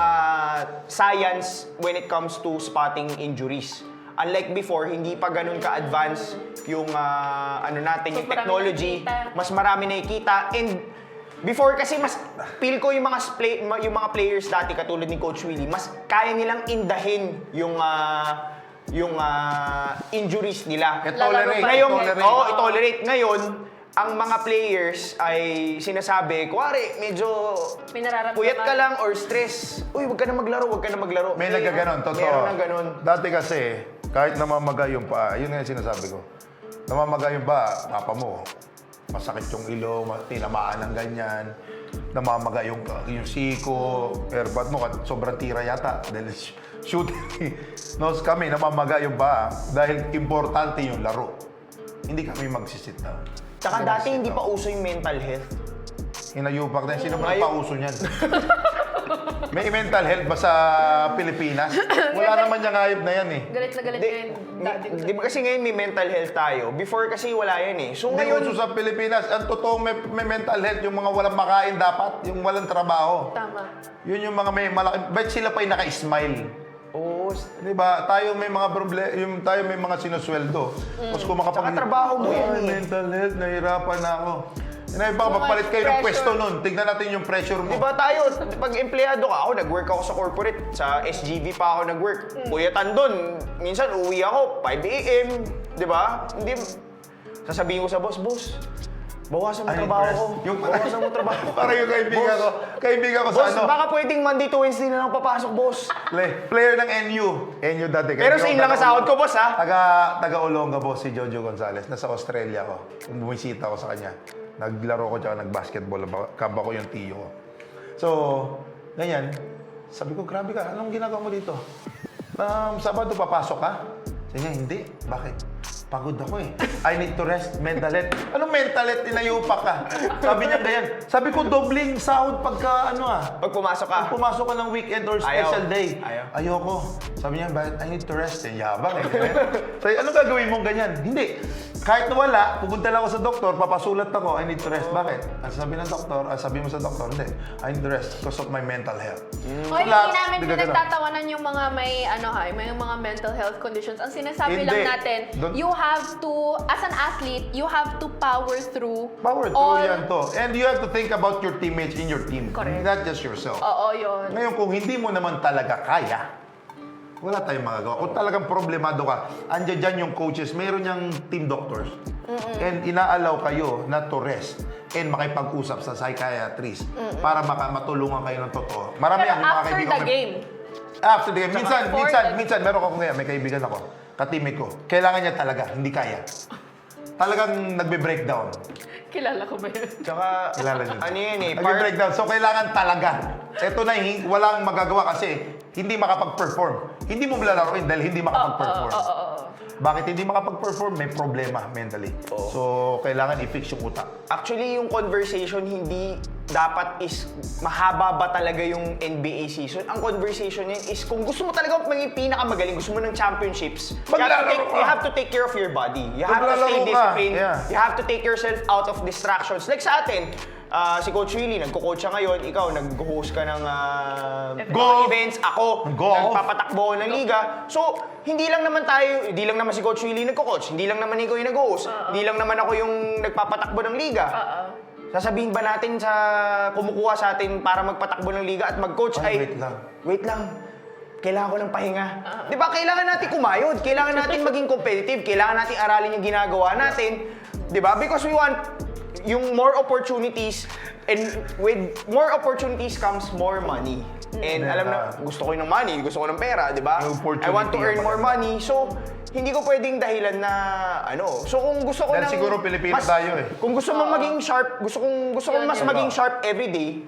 C: science when it comes to spotting injuries. Unlike before, hindi pa ganun ka-advanced yung natin, yung
A: So, marami
C: technology.
A: nakikita.
C: Mas marami nakikita. And before kasi mas feel ko yung mga players dati katulad ni Coach Willie, mas kaya nilang indahin yung injuries nila.
B: I-tolerate.
C: Ngayon,
B: i-tolerate.
C: i-tolerate. Ngayon, ang mga players ay sinasabi, kuwari, medyo
A: May nararamdaman.
C: puyat ka lang or stress. Uy, wag ka na maglaro, wag ka na maglaro.
B: May nagaganon, totoo.
C: Meron ng ganon.
B: Dati kasi, kahit namamaga yung paa, yun nga yung sinasabi ko. Namamaga yung paa, papa mo, masakit yung ilong, tinamaan ng ganyan, namamaga yung siko, airpad mo, sobrang tira yata. Dahil shooting. No, kami, namamaga yung paa dahil importante yung laro. Hindi kami magsisit down.
C: Tsaka dati hindi pa uso yung mental health.
B: Hinayupak na. Sino ba
C: Ngayon-
B: pauso niyan? May mental health ba sa Pilipinas? Wala naman yung hayop na yan eh.
A: Galit na galit ngayon. Dati ko.
C: Di ba kasi ngayon may mental health tayo? Before kasi wala yan eh. So
B: Hindi
C: ngayon,
B: uso sa Pilipinas. Ang totoong may mental health, yung mga walang makain dapat, yung walang trabaho.
A: Tama.
B: Yun yung mga may malaki. Ba't sila pa'y naka-smile? Di ba? Tayo may mga tayo may mga sinusweldo. Tapos kung
C: Tsaka trabaho mo yan eh.
B: mental health, nahirapan na ako. Baka magpalit kayo ng
A: pressure.
B: pwesto nun. Tignan natin yung pressure mo.
C: Di ba tayo, pag empleyado ka, ako nag-work ako sa corporate, sa SGV pa ako nag-work. Puyatan doon, minsan uwi ako, 5 AM, di ba? Hindi, sasabihin ko sa boss, bawasan mo
B: Ay,
C: trabaho
B: press.
C: ko. Bawasan mo trabaho ko.
B: Parang yung kaibigan ko sa
C: Boss,
B: ano.
C: baka pwedeng Monday to Wednesday na lang papasok, boss.
B: Player ng NU. NU dati.
C: Pero sa lang ang sahod ko, boss, ha?
B: Taga Olonga boss si Jojo Gonzalez. Nasa Australia ko. Bumisita ko sa kanya. Naglaro ko tsaka nag-basketball. Kaba ko yung tiyo ko. So, ganyan. Sabi ko, grabe ka. Anong ginagawa mo dito? Sabado papasok ka? Sabi niya, hindi. Bakit? Pagod ako eh. I need to rest. Mental health. Anong mental health? Inayupa ka. Sabi niya ganyan. Sabi ko, dobling sahod pagka
C: Pag pumasok ka.
B: Pag pumasok ka ng weekend or special
C: Ayaw.
B: day.
C: Ayaw.
B: Ayoko. Sabi niya, bakit? I need to rest. Eh, yabang eh. Sabi, anong gagawin mong ganyan? Hindi. Kahit wala, pupunta lang ako sa doktor, papasulat ako, I need to rest. Bakit? Ang sabi ng doktor, sabi mo sa doktor, hindi, I need to rest because of my mental health.
A: O hindi namin pinagtatawanan yung mga may mga mental health conditions. Ang sinasabi lang
B: Hindi.
A: natin, you have to, as an athlete, you have to power through
B: Power
A: all.
B: through yan to. And you have to think about your teammates in your team.
A: Correct.
B: Not just yourself.
A: Oo, yun.
B: Ngayon, kung hindi mo naman talaga kaya, wala tayong magagawa. Kung talagang problemado ka, andyan dyan yung coaches, meron niyang team doctors. And inaalaw kayo na to rest and makipag-usap sa psychiatrist para matulungan kayo ng totoo. Marami
A: Pero
B: yan, yung mga
A: after
B: kaibigan
A: the
B: ko.
A: game,
B: After the game.
A: before
B: Minsan, meron ako ngayon, may kaibigan ako, ka-teammate ko. Kailangan niya talaga, hindi kaya. Talagang nagbe-breakdown.
A: kilala ko ba yun?
C: Tsaka,
B: Kilala niyo.
C: ano yan eh,
B: Nagbe-breakdown. So, kailangan talaga. Ito na, walang magagawa kasi hindi makapag-perform. Hindi mo lalaroin dahil hindi makapag-perform. Bakit hindi makapag-perform? May problema mentally. So, kailangan i-fix yung utak.
C: actually, yung conversation hindi dapat is mahaba ba talaga yung NBA season. Ang conversation niyan is kung gusto mo talaga maging pinakamagaling, gusto mo ng championships,
B: Maglalaro ka.
C: you have to take care of your body. You have to
B: Maglalaro
C: stay
B: ka.
C: disciplined.
B: Yeah.
C: You have to take yourself out of distractions. Like sa atin, si Coach Willie, nagko-coach siya ngayon, ikaw, nag-host ka ng
B: Golf.
C: events, ako,
B: Golf.
C: nagpapatakbo ng liga. So, hindi lang naman si Coach Willie nagko-coach, hindi lang naman ikaw yung nag-host, hindi lang naman ako yung nagpapatakbo ng liga. Sasabihin ba natin sa kumukuha sa atin para magpatakbo ng liga at mag-coach
B: Ay,
C: ay,
B: wait lang.
C: kailangan ko ng pahinga. Di ba? Kailangan natin kumayod. Kailangan natin maging competitive. Kailangan natin aralin yung ginagawa natin. Di ba? Because we want yung more opportunities, and with more opportunities comes more money. And alam na, gusto ko yung money, gusto ko ng pera, di ba?
B: Yung opportunity
C: I want to earn
B: ang
C: more
B: maganda.
C: money. So, hindi ko pwedeng dahilan na So, kung gusto ko
B: Dahil siguro Pilipino tayo eh.
C: Kung gusto mong maging sharp, gusto kong mas
A: Yun.
C: maging sharp everyday,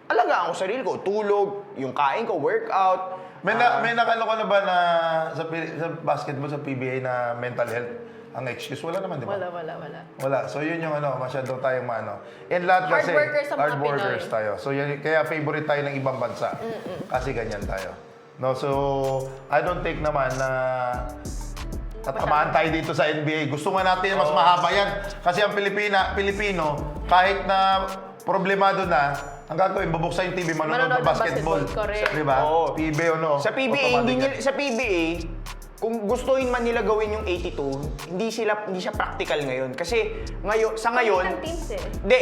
C: alagaan ko sarili ko, tulog, yung kain ko, workout.
B: May nakalo ko na ba na sa basketball, sa PBA na mental health ang excuse? Wala naman, di ba? Wala. So yun yung masyado tayong And lahat
A: Hard
B: kasi,
A: workers sa mga
B: hard workers
A: Pinoy.
B: tayo. So yun, kaya favorite tayo ng ibang bansa. Kasi ganyan tayo. No, so I don't think naman na tatamaan tayo dito sa NBA. Gusto nga natin mas mahaba yan. Kasi ang Pilipino, kahit na problemado na, ang gagawin, bubuksan yung TV, manonood
A: Manonood
B: ng
A: ng
B: basketball.
A: basketball, correct.
B: Di ba?
C: Oo.
B: PBA o no?
C: Sa PBA,
B: automatic yan.
C: sa PBA, kung gustuin man nila gawin yung 82, hindi siya practical ngayon. Kasi sa ngayon,
A: Kulang teams eh.
C: Hindi.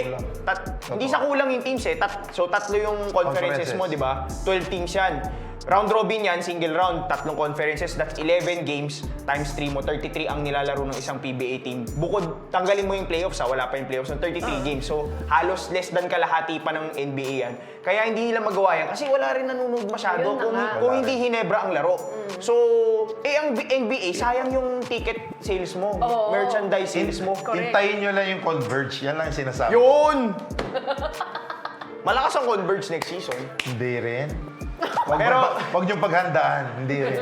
C: Hindi sa kulang yung teams eh. So, tatlo yung conferences mo, di ba? 12 teams yan. Round robin yan, single round, tatlong conferences, that's 11 games times 3 mo, 33 ang nilalaro ng isang PBA team. Bukod, tanggalin mo yung playoffs wala pa yung playoffs ng 33 games. So, halos less than kalahati pa ng NBA yan. Kaya hindi nila magawa yan kasi wala rin nanonood masyado
A: Ayun na nga.
C: kung hindi Hinebra ang laro. So, ang NBA, sayang yung ticket sales mo,
A: Oo.
C: merchandise sales mo.
A: Correct.
B: Hintayin nyo lang yung Converge. Yan lang yung sinasabi.
C: Yun! Malakas ang Converge next season.
B: Hindi rin.
C: Pero-
B: Wag niyong paghandaan. Hindi rin.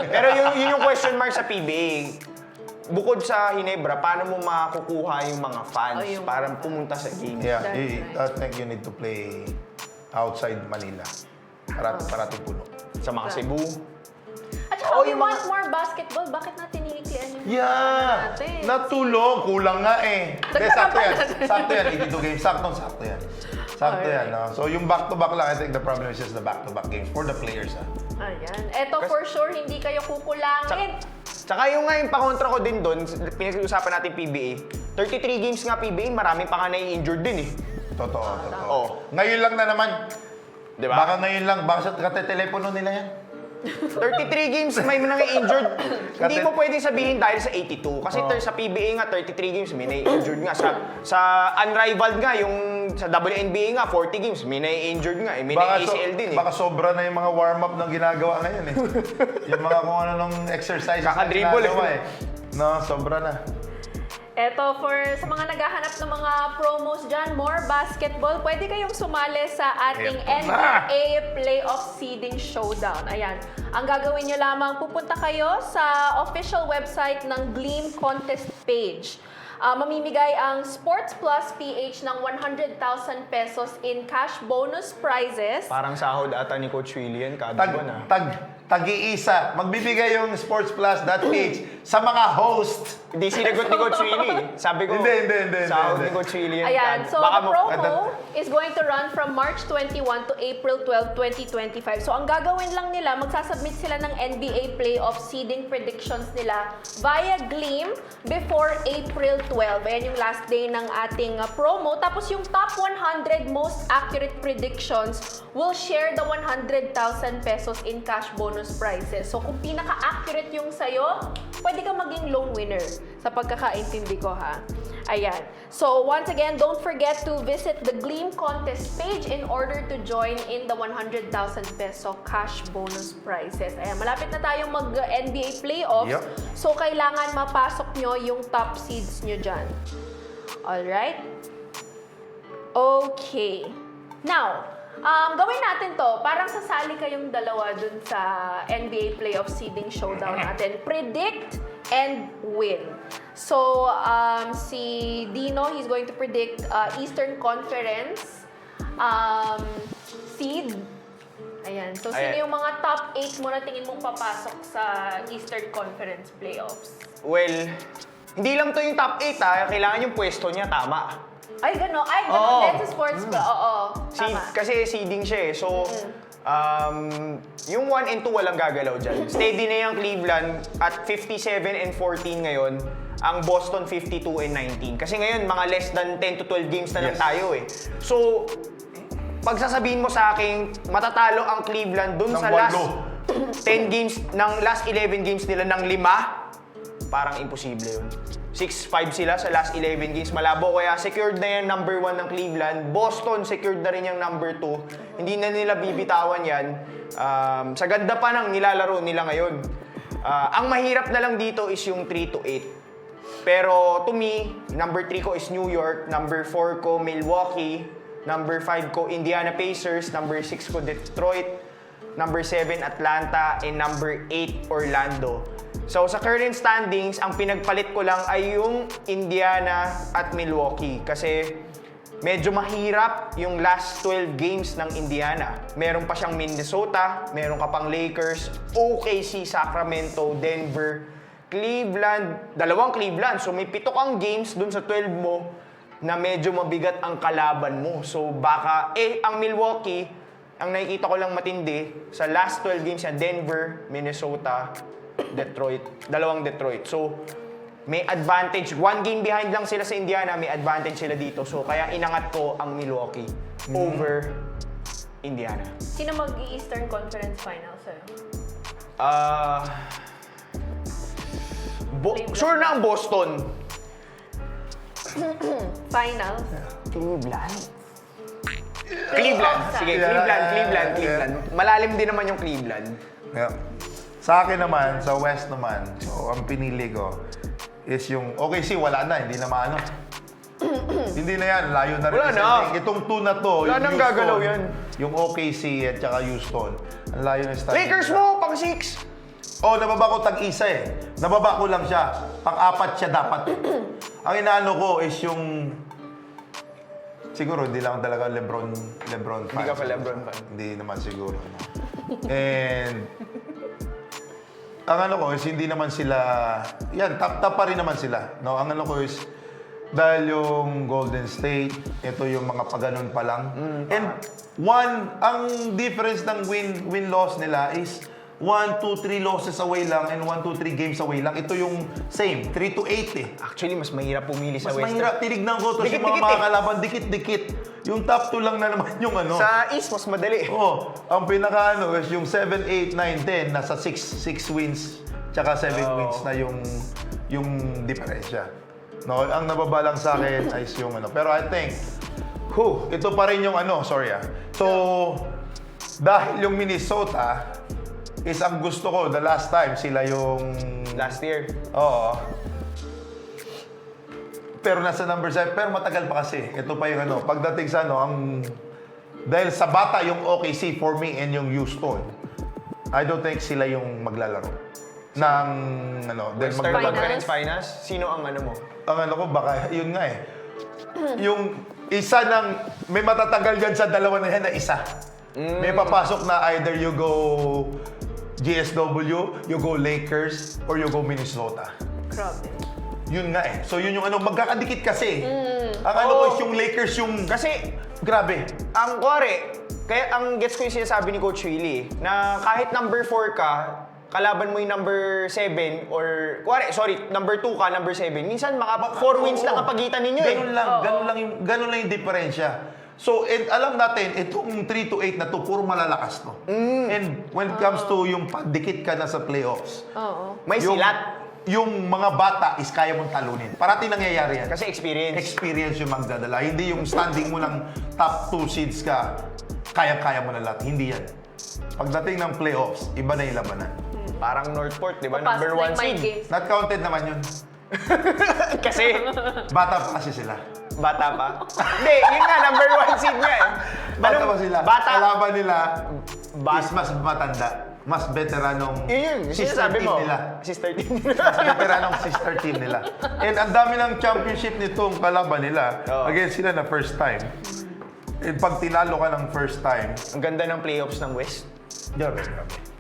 C: Pero yun yung question mark sa PBA. Bukod sa Hinebra, paano mo makukuha yung mga fans
A: yung
C: para
A: mga
C: pumunta sa game?
B: Yeah,
A: That's
B: I think you need to play outside Manila. Parating puno.
C: Sa mga Cebu.
A: At saka
C: Oo,
A: we
C: yung
A: want
C: mga-
A: more basketball. Bakit natin iniitian yung
B: Yeah!
A: natin?
B: Natulong. Kulang nga eh. Hindi,
A: Dagdagan
B: sakto
A: pa
B: yan.
A: natin.
B: Sakto yan. 82 games. Sakto yan. Sakto yan. No? So yung back-to-back lang, I think the problem is just the back-to-back games for the players.
A: Ayan. Eto for sure, hindi kayo kukulangin.
C: Tsaka yung nga yung pakontra ko din doon, pinag-uusapan natin PBA. 33 games nga PBA, marami pa nga nai-injured din eh.
B: Totoo.
C: Oo.
B: Ngayon lang na naman.
C: Di ba?
B: Baka ngayon lang. Baka sa katetelepono nila yan.
C: 33 games may nai-injured. Hindi mo pwedeng sabihin dahil sa 82. Kasi sa PBA nga, 33 games may nai-injured nga. Sa unrivaled nga, yung sa WNBA nga, 40 games may nai-injured nga. May nai-ACL din eh.
B: Baka sobra na yung mga warm-up ng ginagawa ngayon eh. Yung mga kung ano nung exercise
C: Kakadribble
B: eh. No, sobra na.
A: Eto, sa mga naghahanap ng mga promos dyan, more basketball, pwede kayong sumali sa ating
B: Eto na!
A: NBA Playoff Seeding Showdown. Ayan. Ang gagawin nyo lamang, pupunta kayo sa official website ng Gleam Contest page. mamimigay ang Sports Plus PH ng 100,000 pesos in cash bonus prizes.
C: Parang sahod ata ni Coach Willian kada buwan
B: Tag-iisa. Magbibigay yung sportsplus.ph sa mga host.
C: Hindi sinagot ni Coach Willie. Sabi ko,
B: Hindi.
C: sahod ni Coach Willian.
A: Ayan, so
C: Baka
A: the promo is going to run from March 21 to April 12, 2025. So ang gagawin lang nila, magsasubmit sila ng NBA playoff seeding predictions nila via Gleam before April 12. Ayan yung last day ng ating promo. Tapos yung top 100 most accurate predictions will share the 100,000 pesos in cash bonus prizes. So kung pinaka-accurate yung sayo, pwede ka maging lone winner sa pagkakaintindi ko ha. Ayan. So once again, don't forget to visit the Gleam contest page in order to join in the 100,000 peso cash bonus prizes. Ayan, malapit na tayong mag-NBA playoffs.
B: Yep.
A: So kailangan mapasok nyo yung top seeds nyo dyan. Alright? Okay. Now, gawin natin to. Parang sasali kayong dalawa dun sa NBA playoff seeding showdown natin. Predict and win. So, si Dino, he's going to predict Eastern Conference seed. Ayan. So, sino yung mga top 8 mo na tingin mong papasok sa Eastern Conference playoffs?
C: Well, hindi lang to yung top 8 ha. Kailangan yung pwesto niya tama.
A: Ay, gano'n. Ay,
C: Oo.
A: gano'n din sa sports ba? Oo, tama.
C: Kasi seeding siya eh. So, yung 1 and 2 walang gagalaw dyan. Steady na yung Cleveland at 57 and 14 ngayon. Ang Boston 52 and 19. Kasi ngayon, mga less than 10 to 12 games na lang tayo eh. So, pag sasabihin mo sa akin, matatalo ang Cleveland dun sa last 10 games, ng last 11 games nila ng 5, parang imposible yun. 6-5 sila sa last 11 games. Malabo, kaya secured na yung number 1 ng Cleveland. Boston, secured na rin yung number 2. Hindi na nila bibitawan yan. Sa ganda pa ng nilalaro nila ngayon. Ang mahirap na lang dito is yung 3 to 8. Pero to me, number 3 ko is New York, number 4 ko Milwaukee, number 5 ko Indiana Pacers, number 6 ko Detroit, number 7 Atlanta, and number 8 Orlando. So sa current standings, ang pinagpalit ko lang ay yung Indiana at Milwaukee kasi medyo mahirap yung last 12 games ng Indiana. Meron pa siyang Minnesota, meron ka pang Lakers, OKC, Sacramento, Denver, Cleveland, dalawang Cleveland. So may 7 kang games dun sa 12 mo na medyo mabigat ang kalaban mo. So baka, ang Milwaukee, ang nakikita ko lang matindi, sa last 12 games niya, Denver, Minnesota, Detroit, dalawang Detroit. So, may advantage. 1 game behind lang sila sa Indiana, may advantage sila dito. So, kaya inangat ko ang Milwaukee over Indiana.
A: Sino mag-Eastern Conference Finals sa'yo?
C: Sure na ang Boston.
A: Finals?
C: Cleveland. Sige, Cleveland. Malalim din naman yung Cleveland.
B: Yeah. Sa akin naman, sa West naman, so ang pinili ko is yung OKC, wala na, hindi na maano. Hindi na yan, layo na rin.
C: Wala na.
B: Itong 2 na to,
C: Wala
B: yung
C: nang
B: Houston,
C: gagalaw yan.
B: Yung OKC at saka Houston, ang layo na standing.
C: Lakers mo, pang 6.
B: Oh, nababa ko tag-isa eh. Nababa ko lang siya. Pang-4 siya dapat. Ang inaano ko is yung... Siguro, hindi lang talaga LeBron fan.
C: Hindi ka pa LeBron fan.
B: Hindi naman siguro. And... ang ano ko is hindi naman sila... Yan, top pa rin naman sila. No? Ang ano ko is... Dahil yung Golden State, ito yung mga paganon pa lang. And ang difference ng win-loss nila is 1, 2, 3 losses away lang and 1, 2, 3 games away lang. Ito yung same, 3 to 8 eh.
C: Actually, mas mahirap pumili sa
B: Mas
C: Western.
B: mahirap, tinignan ko to yung mga
C: Dikit-dikit
B: kalaban, dikit-dikit. Yung top 2 lang na naman yung ano.
C: Sa East, mas madali.
B: Oh, ang pinaka ano is yung 7, 8, 9, 10, nasa 6 wins, tsaka 7 wins na yung diferensya. No, ang nababalang sa akin ay yung ano. Pero I think, ito pa rin yung ano, sorry ah. So, dahil yung Minnesota is ang gusto ko, the last time, sila yung...
C: Last year.
B: Oo. Pero nasa number 7, pero matagal pa kasi. Ito pa yung ano, pagdating sa ano, dahil sa bata yung OKC for me and yung Houston, I don't think sila yung maglalaro. ng
C: Western
A: Finals.
C: Conference Finals? Sino ang ano mo?
B: Ang ano ko, baka, yun nga eh. Yung isa ng, may matatagal dyan sa dalawa na yan na isa. May papasok na either you go GSW, you go Lakers, or you go Minnesota.
A: Grabe.
B: Yun nga eh. So yun yung ano, magkakadikit kasi. Ang ano ko is yung Lakers yung,
C: Kasi,
B: grabe.
C: ang kuwari, kaya ang gets ko yung sinasabi ni Coach Willie, na kahit number 4 ka, kalaban mo yung number 7 or, number 2 ka, number 7, minsan maka 4 wins lang ang pagitan ninyo eh.
B: Ganun lang yung diferensya. So, and alam natin, itong 3-8 na to, puro malalakas to. And when it comes to yung pandikit ka na sa playoffs,
A: Oo.
C: May
B: yung,
C: silat.
B: yung mga bata is kaya mong talunin. Parating nangyayari yan.
C: Kasi experience.
B: Experience yung magdadala. Hindi yung standing mo ng top 2 seeds ka, kaya-kaya mo na lahat. Hindi yan. Pagdating ng playoffs, iba na yung labanan.
C: Parang Northport, di ba?
A: Papasok
C: Number
A: na
C: 1
A: yung mind
C: seed.
A: games.
B: Not counted naman yun.
C: Kasi,
B: Bata pa kasi sila.
C: bata pa. Hindi, yun nga, number 1 seed nga eh.
B: Bata pa sila.
C: Bata.
B: Kalaban nila
C: Bata.
B: is mas matanda. Mas veteranong
C: Yun,
B: sister
C: sinasabi
B: team
C: mo.
B: nila.
C: Sister team
B: Mas veteranong sister team nila. And ang dami ng championship nitong kalaban nila.
C: Oo.
B: Against sila na first time. And pag tinalo ka ng first time,
C: Ang ganda ng playoffs ng West.
B: grabe.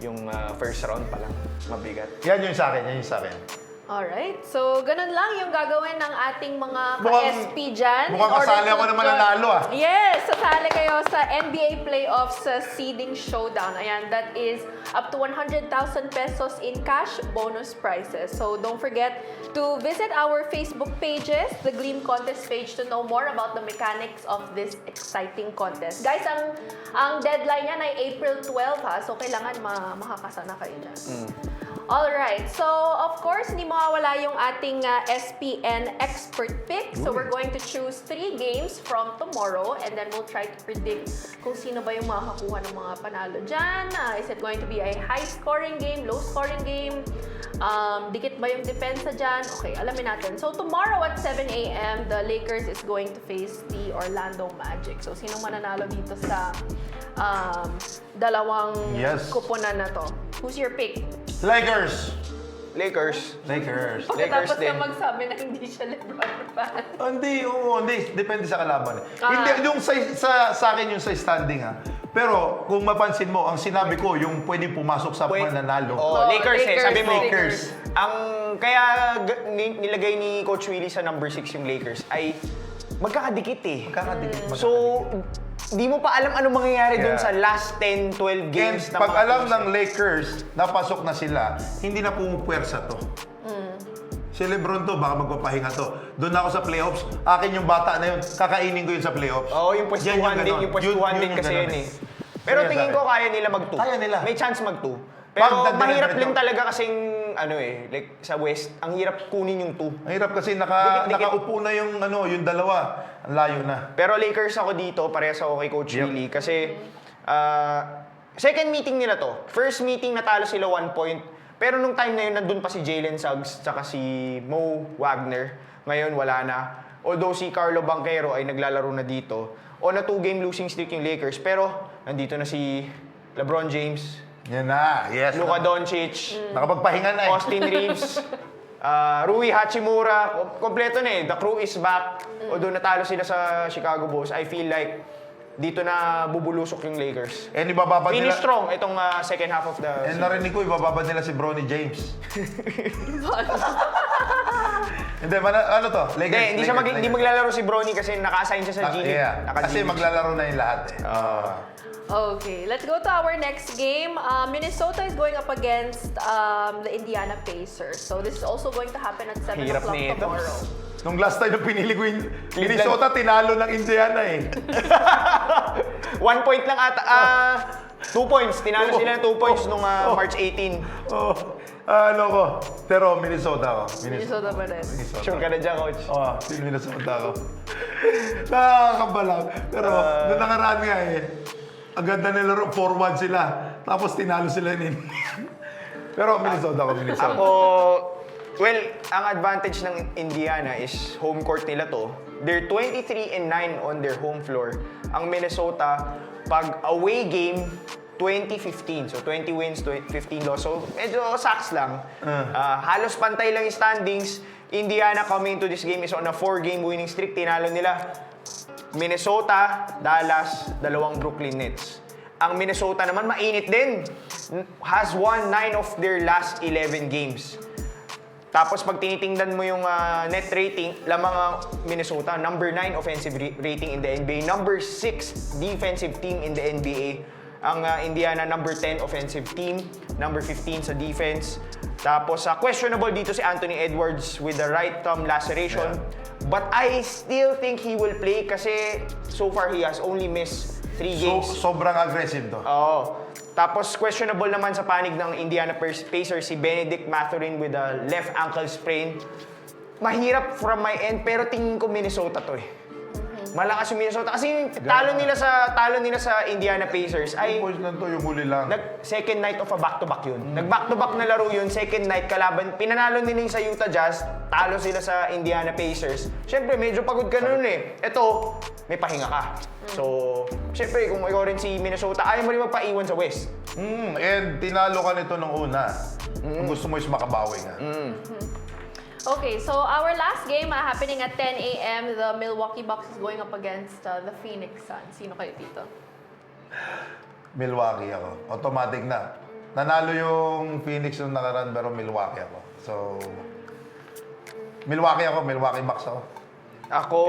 C: Yung first round pa lang. Mabigat.
B: Yan yung sa akin, yan yung sa akin.
A: Alright, so ganun lang yung gagawin ng ating mga
B: Mukhang-
A: ka-SP dyan.
B: mukhang
A: in order
B: kasali
A: to
B: ako na
A: join-
B: mananalo, ah.
A: Yes, sasali kayo sa NBA Playoffs Seeding Showdown. Ayan, that is up to 100,000 pesos in cash bonus prizes. So don't forget to visit our Facebook pages, the Gleam Contest page, to know more about the mechanics of this exciting contest. Guys, ang deadline yan ay April 12 ha, so kailangan makakasana kayo dyan. Alright, so of course, hindi mawawala yung ating SPN expert pick. So we're going to choose 3 games from tomorrow and then we'll try to predict kung sino ba yung makakakuha ng mga panalo dyan. Is it going to be a high-scoring game, low-scoring game? Dikit ba yung depensa dyan? Okay, alamin natin. So tomorrow at 7 a.m., the Lakers is going to face the Orlando Magic. So sinong mananalo dito sa dalawang
B: Yes.
A: kuponan na to? Who's your pick?
B: Lakers!
C: Lakers.
B: Lakers.
A: Pagkatapos
C: din.
A: na magsabi na hindi siya LeBron fan.
B: Hindi. Depende sa kalaban.
A: Ah.
B: Hindi, yung sa akin yung sa standing ha. Pero kung mapansin mo, ang sinabi ko, yung pwedeng pumasok sa pananalo.
C: Oh, Lakers eh. Sabi mo,
B: Lakers.
C: Ang kaya nilagay ni Coach Willie sa number 6 yung Lakers ay magkakadikit eh.
B: Magkakadikit.
C: So, di mo pa alam ano mangyayari dun
B: Yeah.
C: sa last 10, 12
B: And
C: games na
B: pag
C: mga
B: alam
C: teams
B: ng Lakers, napasok na sila, hindi na pumupwersa to. Si Lebron to, baka magpapahinga to. Doon ako sa playoffs, akin yung bata na yun, kakainin ko yun sa playoffs.
C: Oo, yung pwestuhan din,
B: ganon.
C: yung pwestuhan din kasi yun eh. Pero
B: Yun
C: tingin
B: sa
C: ko
B: akin.
C: kaya nila mag-2.
B: Kaya nila.
C: May chance mag-2.
B: Pag
C: Pero
B: nagdala
C: mahirap
B: nito.
C: din talaga kasing, ano eh, like sa West, ang hirap kunin yung 2.
B: Ang hirap kasi
C: Dikit-dikit.
B: nakaupo na yung yung dalawa. Ang layo na.
C: Pero Lakers ako dito, parehas ako kay Coach
B: Yep.
C: Willie. Kasi, second meeting nila to. First meeting natalo sila 1 point. Pero nung time na yun, nandun pa si Jalen Suggs tsaka si Mo Wagner. Ngayon, wala na. Although si Carlo Banchero ay naglalaro na dito. On a 2-game losing streak yung Lakers. Pero, nandito na si LeBron James,
B: Yan na. Yes.
C: Luka Doncic,
B: Nakapagpahinga na eh.
C: Austin Reeves, Rui Hachimura, kompleto na eh. The crew is back. Although natalo sila sa Chicago Bulls, I feel like dito na bubulusok yung Lakers.
B: And ibababad
C: Finish
B: nila.
C: strong itong second half of the
B: And
C: season.
B: narinig ko, ibababad nila si Bronny James. Hindi, ano to? Lakers.
C: Hindi, hindi maglalaro si Bronny kasi naka-assign siya sa G League.
B: Yeah. Kasi maglalaro na yung lahat eh.
A: Okay, let's go to our next game. Minnesota is going up against the Indiana Pacers. So this is also going to happen at 7
C: Hirap
A: o'clock
C: nito.
A: tomorrow.
B: Nung last time na pinili ko yung Minnesota, tinalo ng Indiana eh.
C: 1 point lang ata. 2 points. Tinalo sila ng 2 points nung March 18.
B: Oh, ano ko? Pero Minnesota ako.
A: Minnesota pa rin.
C: Sure ka na dyan, Coach.
B: Oh, Minnesota ako. Nakakabalang. Pero nung nakaraan nga eh, ang ganda nila, 4-1 sila. Tapos tinalo sila ni Pero Minnesota ako, Minnesota.
C: Ako, well, ang advantage ng Indiana is home court nila to. They're 23-9 on their home floor. Ang Minnesota, pag away game, 20-15. So 20 wins, 15 loss. So medyo sacks lang. Halos pantay lang yung standings. Indiana coming to this game is on a 4-game winning streak. Tinalo nila Minnesota, Dallas, 2 Brooklyn Nets. Ang Minnesota naman mainit din. Has won 9 of their last 11 games. Tapos pag tinitingnan mo yung net rating, lamang ang Minnesota, number 9 offensive rating in the NBA, number 6 defensive team in the NBA. Ang Indiana, number 10 offensive team, number 15 sa defense. Tapos questionable dito si Anthony Edwards with the right thumb laceration.
B: Yeah.
C: But I still think he will play kasi so far he has only missed 3 games.
B: Sobrang aggressive to.
C: Oo. Tapos questionable naman sa panig ng Indiana Pacers si Benedict Mathurin with a left ankle sprain. Mahirap from my end pero tingin ko Minnesota to eh. Malakas yung Minnesota kasi talo nila sa Indiana Pacers ay
B: Yung points lang to, yung huli lang.
C: second night of a back-to-back yun. Nag-back-to-back na laro yun, second night kalaban. Pinanalo nila yung sa Utah Jazz, talo sila sa Indiana Pacers. Siyempre, medyo pagod ka na nun eh. Ito, may pahinga ka. So, siyempre, kung ikaw rin si Minnesota, ayaw mo rin magpaiwan sa West.
B: And tinalo ka nito nung una. Kung gusto mo is makabawi nga.
A: Okay, so our last game happening at 10 a.m. The Milwaukee Bucks is going up against the Phoenix Suns. Sino kayo dito?
B: Milwaukee ako. Automatic na. Nanalo yung Phoenix nung nakaraan pero Milwaukee ako. So, Milwaukee Bucks ako.
C: Ako,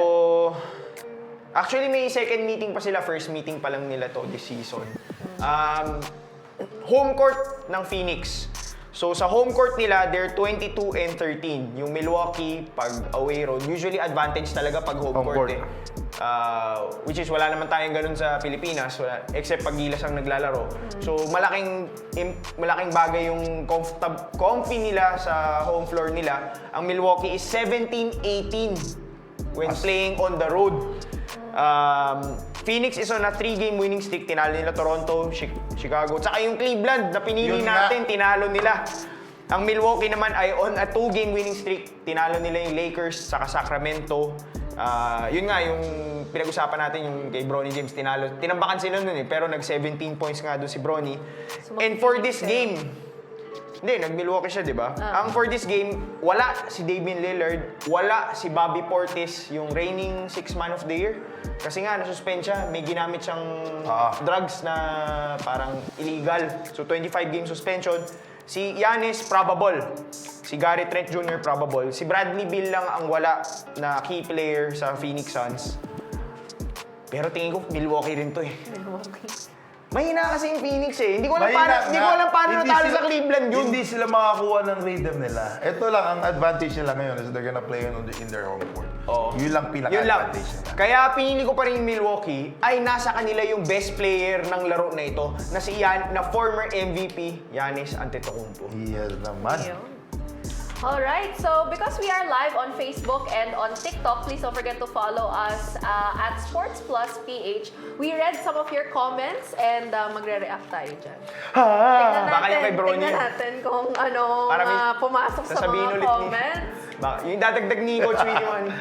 C: actually may second meeting pa sila, first meeting pa lang nila to this season. Home court ng Phoenix. So sa home court nila, they're 22-13. Yung Milwaukee, pag away road, usually advantage talaga pag home court eh. Which is wala naman tayong ganun sa Pilipinas, except pag Gilas ang naglalaro. So malaking bagay yung comfy nila sa home floor nila. Ang Milwaukee is 17-18 when playing on the road. Phoenix is on a 3-game winning streak. Tinalo nila Toronto, Chicago. Tsaka yung Cleveland na pinili natin, tinalo nila. Ang Milwaukee naman ay on a 2-game winning streak. Tinalo nila yung Lakers, saka Sacramento. Yun nga, yung pinag-usapan natin, yung kay Bronny James, tinambakan sila nun eh. Pero nag-17 points nga doon si Bronny. And for this game, nag-Milwaukee siya, di ba? Ang for this game, wala si Damian Lillard, wala si Bobby Portis, yung reigning 6th man of the year. Kasi nga, nasuspend siya, may ginamit siyang drugs na parang illegal. So, 25-game suspension. Si Giannis, probable. Si Gary Trent Jr., probable. Si Bradley Beal lang ang wala na key player sa Phoenix Suns. Pero tingin ko, Milwaukee rin to eh.
A: Milwaukee.
C: Mahina kasi yung Phoenix eh. Hindi ko alam paano natalo sa Cleveland yun.
B: Hindi sila makakuha ng rhythm nila. Ito lang, ang advantage nila ngayon is they're gonna play in their home court. Yun lang pinaka-advantage nila.
C: Kaya pinili ko pa rin yung Milwaukee ay nasa kanila yung best player ng laro na ito na si former MVP, Giannis Antetokounmpo.
B: Yes naman.
A: Alright, so because we are live on Facebook and on TikTok, please don't forget to follow us at Sports Plus PH. We read some of your comments and magre-react tayo dyan.
C: Baka yung kay Bronny.
A: Tingnan natin kung ano pumasok sa mga comments.
C: Yung dadagdag ni Coach Winnie.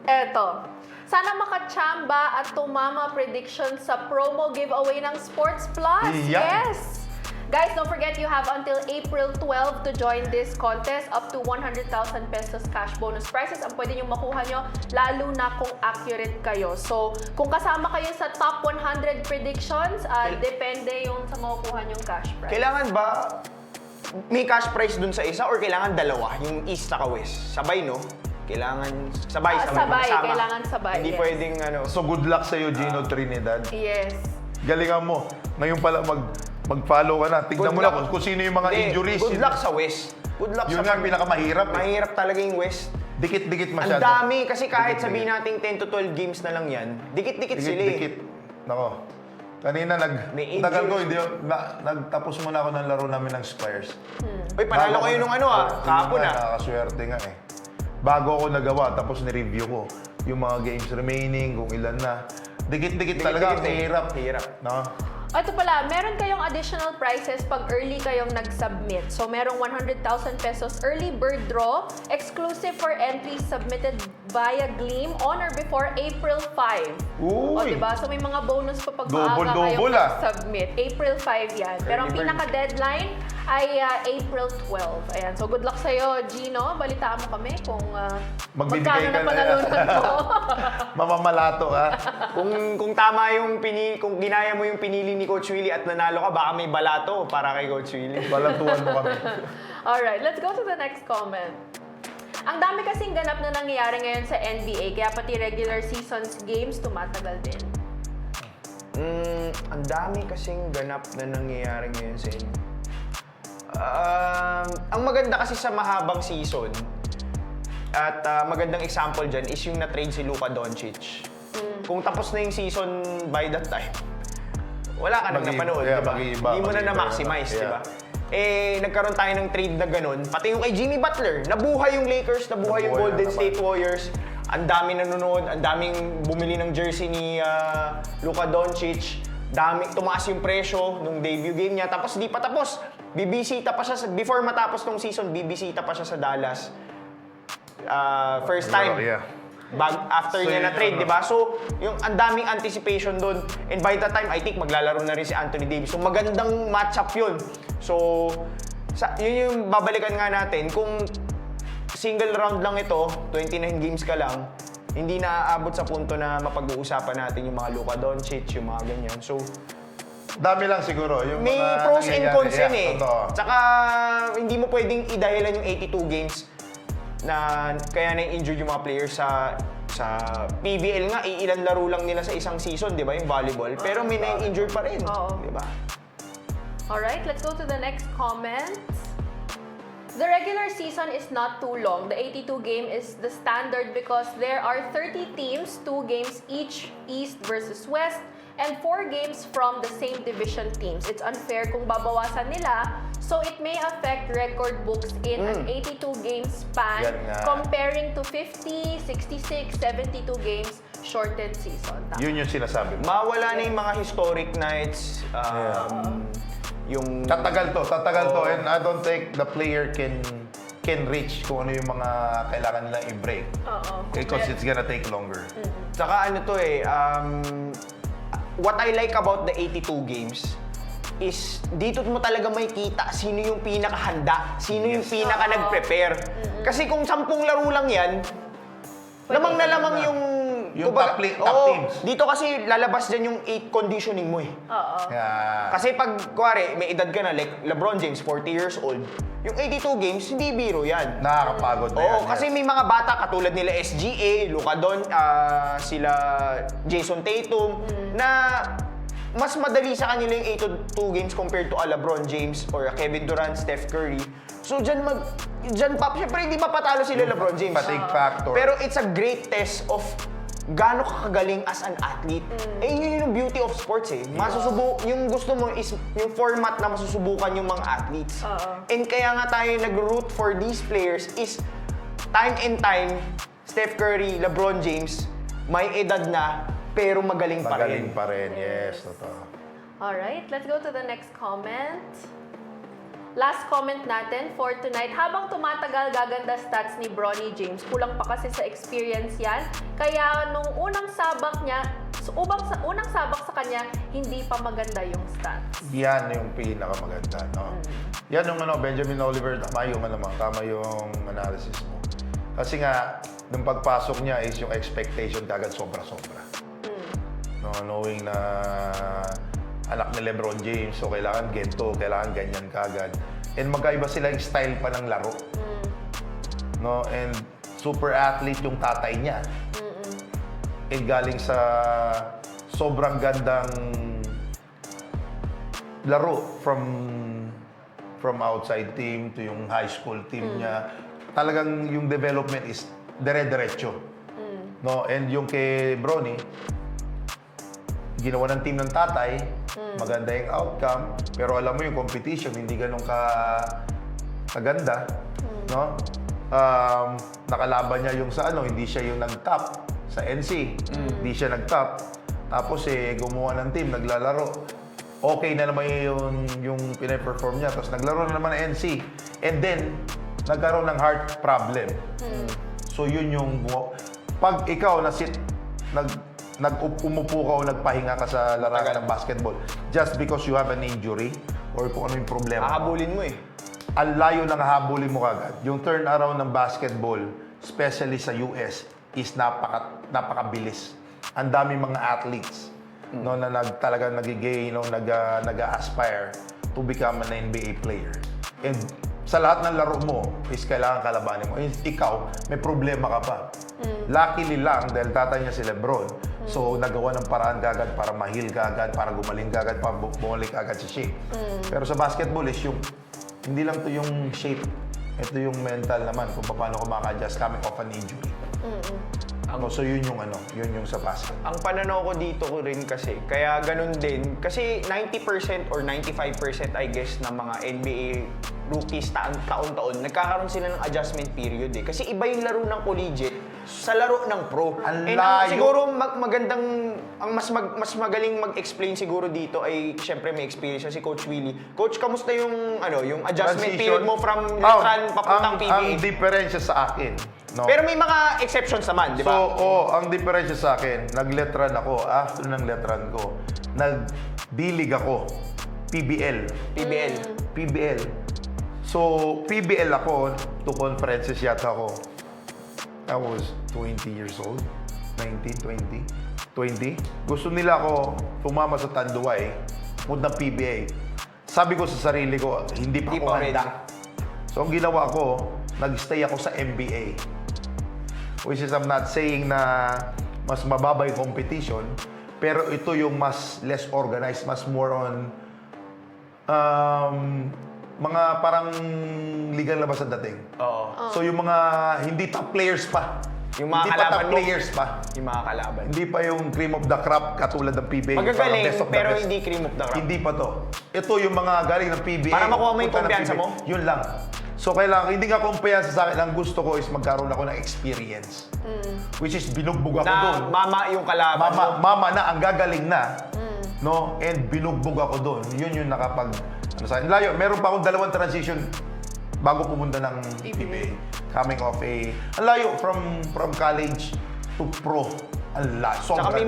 A: Eto. Sana makachamba at tumama prediction sa promo giveaway ng Sports Plus.
B: Yeah.
A: Yes! Guys, don't forget you have until April 12 to join this contest. Up to 100,000 pesos cash bonus prizes ang pwede nyo makuha nyo, lalo na kung accurate kayo. So, kung kasama kayo sa top 100 predictions, depende yung sa makukuha nyong cash prize.
C: Kailangan ba may cash prize dun sa isa or kailangan dalawa? Yung East at West. Sabay, no? Kailangan sabay.
A: Kailangan sabay.
C: Hindi pwedeng
B: So good luck sa'yo, Gino Trinidad.
A: Yes.
B: Galingan mo. Ngayon pala mag-follow ka na. Tignan mo na kung sino yung mga injuries.
C: Good luck sa West. Good luck
B: Yun
C: sa
B: nga pinakamahirap.
C: Mahirap talaga yung West.
B: Dikit-dikit
C: Ang
B: masyado.
C: dami kasi kahit sabihin natin 10 to 12 games na lang yan, dikit-dikit sila eh.
B: Dikit. Nako. Kanina
C: May
B: tagal ko,
C: injuries.
B: nagtapos muna ako ng laro namin ng Spurs.
C: Uy, panalo kayo nung kahapon
B: Nakakaswerte nga eh. Bago ako nagawa, tapos ni-review ko yung mga games remaining, kung ilan na. Dikit-dikit talaga, ang hirap.
C: Hirap.
B: No?
A: Ito pala, meron kayong additional prizes pag early kayong nag-submit. So, merong 100,000 pesos early bird draw, exclusive for entries submitted via Gleam on or before April 5. O,
B: Uy!
A: diba? So, may mga bonus pa pag
B: Double,
A: maaga kayong
B: double, ah.
A: nag-submit. April 5 yan. Pero ang
C: Early bird.
A: pinaka-deadline ay April 12. Ayan. So, good luck sa'yo, Gino. Balitaan mo kami kung
B: Magbibigay
A: magkano
B: ka
A: na
B: na.
A: panalunan mo.
B: Mamamalato ka.
C: Kung tama yung kung ginaya mo yung pinili ni Coach Willie at nanalo ka, baka may balato para kay Coach Willie.
B: Balantuan mo kami.
A: Alright, let's go to the next comment. Ang dami kasing ganap na nangyayari ngayon sa NBA, kaya pati regular seasons games tumatagal din.
C: Ang dami kasing ganap na nangyayari ngayon sa inyo. Ang maganda kasi sa mahabang season, at magandang example dyan is yung na-trade si Luka Doncic. Kung tapos na yung season by that time, wala ka nang napanood,
B: yeah,
C: diba?
B: mag-iiba,
C: Hindi mo na
B: mag-iiba
C: na-maximize,
B: naman.
C: diba? Nagkaroon tayo ng trade na ganun. Pati yung kay Jimmy Butler, nabuhay yung Lakers, nabuhay yung
B: Nabuhay
C: Golden
B: na
C: State Warriors. Ang dami nanonood, ang daming bumili ng jersey ni Luka Doncic. Tumaas yung presyo nung debut game niya. Tapos di pa tapos, bibisita pa siya, before matapos ng season, bibisita pa siya sa Dallas. First time.
B: Yeah.
C: After
B: So,
C: niya
B: yun
C: na-trade,
B: yung
C: di ba? So, yung ang daming anticipation doon. And by that time, I think maglalaro na rin si Anthony Davis. So, magandang matchup yun. So, yun yung babalikan nga natin. Kung single round lang ito, 29 games ka lang, hindi na aabot sa punto na mapag-uusapan natin yung mga Luka Doncic, yung mga ganyan. So,
B: Dami lang siguro. Yung
C: may
B: mga
C: pros and
B: nangyayari.
C: cons yun
B: Yeah,
C: eh.
B: totoo.
C: Tsaka, hindi mo pwedeng idahilan yung 82 games na kaya na-injured yung mga players sa PBL nga, ilan laro lang nila sa isang season, di ba, yung volleyball. Pero may na-injured pa rin,
A: Oo.
C: di ba?
A: Alright, let's go to the next comment. The regular season is not too long. The 82 game is the standard because there are 30 teams, 2 games each, East versus West, and 4 games from the same division teams. It's unfair kung babawasan nila, so it may affect record books in an 82 game span
B: Yan nga.
A: comparing to 50, 66, 72 games shortened season. Tama.
B: Yun yung sinasabi mo.
C: Mawala na yung mga historic nights, yung...
B: Tatagal to,
C: Oo.
B: and I don't think the player can reach kung ano yung mga kailangan nilang i-break.
A: Oo.
B: Because it's gonna take longer.
C: Tsaka ano to eh, what I like about the 82 games is dito mo talaga makikita sino yung pinakahanda, sino yung
B: Yes.
C: pinaka nag-prepare. Kasi kung 10 laro lang yan, lamang na lamang yung...
B: Yung
C: kumbaga,
B: top
C: oo,
B: teams.
C: Dito kasi lalabas dyan yung 8 conditioning mo eh.
A: Oo.
B: Yeah.
C: Kasi pag, kuwari, may edad ka na, like LeBron James, 40 years old, yung 82 games, hindi biro yan.
B: Nakakapagod na yan.
C: Oo, kasi may mga bata katulad nila SGA, Luka sila Jason Tatum, na mas madali sa kanila yung 82 games compared to a LeBron James or a Kevin Durant, Steph Curry. So dyan syempre hindi mapatalo sila LeBron James.
B: Fatigue factor.
C: Pero it's a great test of gaano ka kagaling as an athlete. Yun yung beauty of sports eh. Yung gusto mo is yung format na masusubukan yung mga athletes. And kaya nga tayo nag-root for these players is time and time, Steph Curry, LeBron James, may edad na, pero magaling pa rin.
B: Magaling pa rin, yes, totoo.
A: Alright, let's go to the next comment. Last comment natin for tonight. Habang tumatagal, gaganda stats ni Bronny James. Kulang pa kasi sa experience yan. Kaya nung unang sabak sa kanya, hindi pa maganda yung stats.
B: Yan yung pinakamaganda, no? Yan yung Benjamin Oliver, tama yung analysis mo. Kasi nga, nung pagpasok niya is yung expectation kagad sobra-sobra. No, knowing na anak ni LeBron James, so kailangan ganito, kailangan ganyan kagad. And magkaiba sila yung style pa ng laro. No, and super athlete yung tatay niya. And galing sa sobrang gandang laro from outside team to yung high school team niya. Talagang yung development is dire-diretso. No, and yung kay Bronny, ginawa ng team ng tatay, maganda yung outcome, pero alam mo yung competition hindi ganun kaganda, no? Nakalaban niya yung sa hindi siya yung nag-top sa NC. Hindi siya nag-top. Tapos gumawa ng team, naglalaro. okay na naman yung pinaperform niya. Tapos naglaro na naman ng NC. And then, nagkaroon ng heart problem. So yun yung, pag ikaw umupo ka o nagpahinga ka sa larangan ng basketball, just because you have an injury, or kung ano yung problema mo,
C: Hahabulin mo eh.
B: ang layo ng habulin mo kagad. Yung turnaround ng basketball, especially sa US, is napakabilis. Ang dami mga athletes no, na talagang nag-aspire to become an NBA player. And sa lahat ng laro mo, is kailangan kalabanin mo. Ikaw, may problema ka pa. Luckily lang, dahil tatay niya si Lebron, so nagawa ng paraan kagad para ma-heal kagad, para gumaling kagad, para bumalik kagad sa shape. Pero sa basketball is yung, hindi lang to yung shape, ito yung mental naman, kung paano ka maka-adjust coming off an injury. So yun yung sa basket.
C: Ang pananaw ko dito ko rin kasi, kaya ganun din, kasi 90% or 95% I guess ng mga NBA rookies taon-taon, nagkakaroon sila ng adjustment period eh. Kasi iba yung laro ng collegiate sa laro ng pro.
B: Ang
C: And
B: layo.
C: siguro mas magaling mag-explain siguro dito ay syempre may experience si Coach Willie. Coach, kamusta yung yung adjustment period mo from Letran papuntang PBA?
B: Ang diferensya sa akin, no?
C: Pero may mga exceptions naman, di ba?
B: So, ang diferensya sa akin, nag-letran ako. After ng letran ko, nag-D-League ako. PBL. PBL. So, PBL ako, 2 conferences yata ako. I was 20 years old. 19, 20. Gusto nila ako tumama sa Tanduay, punta ng PBA. Sabi ko sa sarili ko, hindi pa ako handa. So, ang ginawa ko, nag-stay ako sa NBA. Which is, I'm not saying na mas mababa yung competition, pero ito yung mas less organized, mas more on mga parang ligang labas ang dating.
C: Oo.
B: So yung mga hindi top players pa.
C: Yung mga
B: hindi pa
C: kalaban
B: top
C: mo.
B: players pa.
C: Yung mga kalaban.
B: Hindi pa yung cream of the crop katulad ng PBA.
C: Magagaling,
B: Parang best of the
C: pero
B: best.
C: hindi cream of the crop.
B: Hindi pa to. Ito yung mga galing ng PBA.
C: Para makuha mo yung
B: punta ng
C: kumpiyansa
B: PBA.
C: mo?
B: Yun lang. So kailangan, hindi nga kumpiyansa sa akin. Ang gusto ko is magkaroon ako ng experience. Which is binugbog ako doon.
C: Na mama yung kalaban mo.
B: Mama na, ang gagaling na. No? And binugbog ako doon. Yun yung nakapag... sa akin. Layo, meron pa akong 2 transition bago pumunta ng PBA. Coming off ang layo from college to pro. Ang layo.
C: Saka may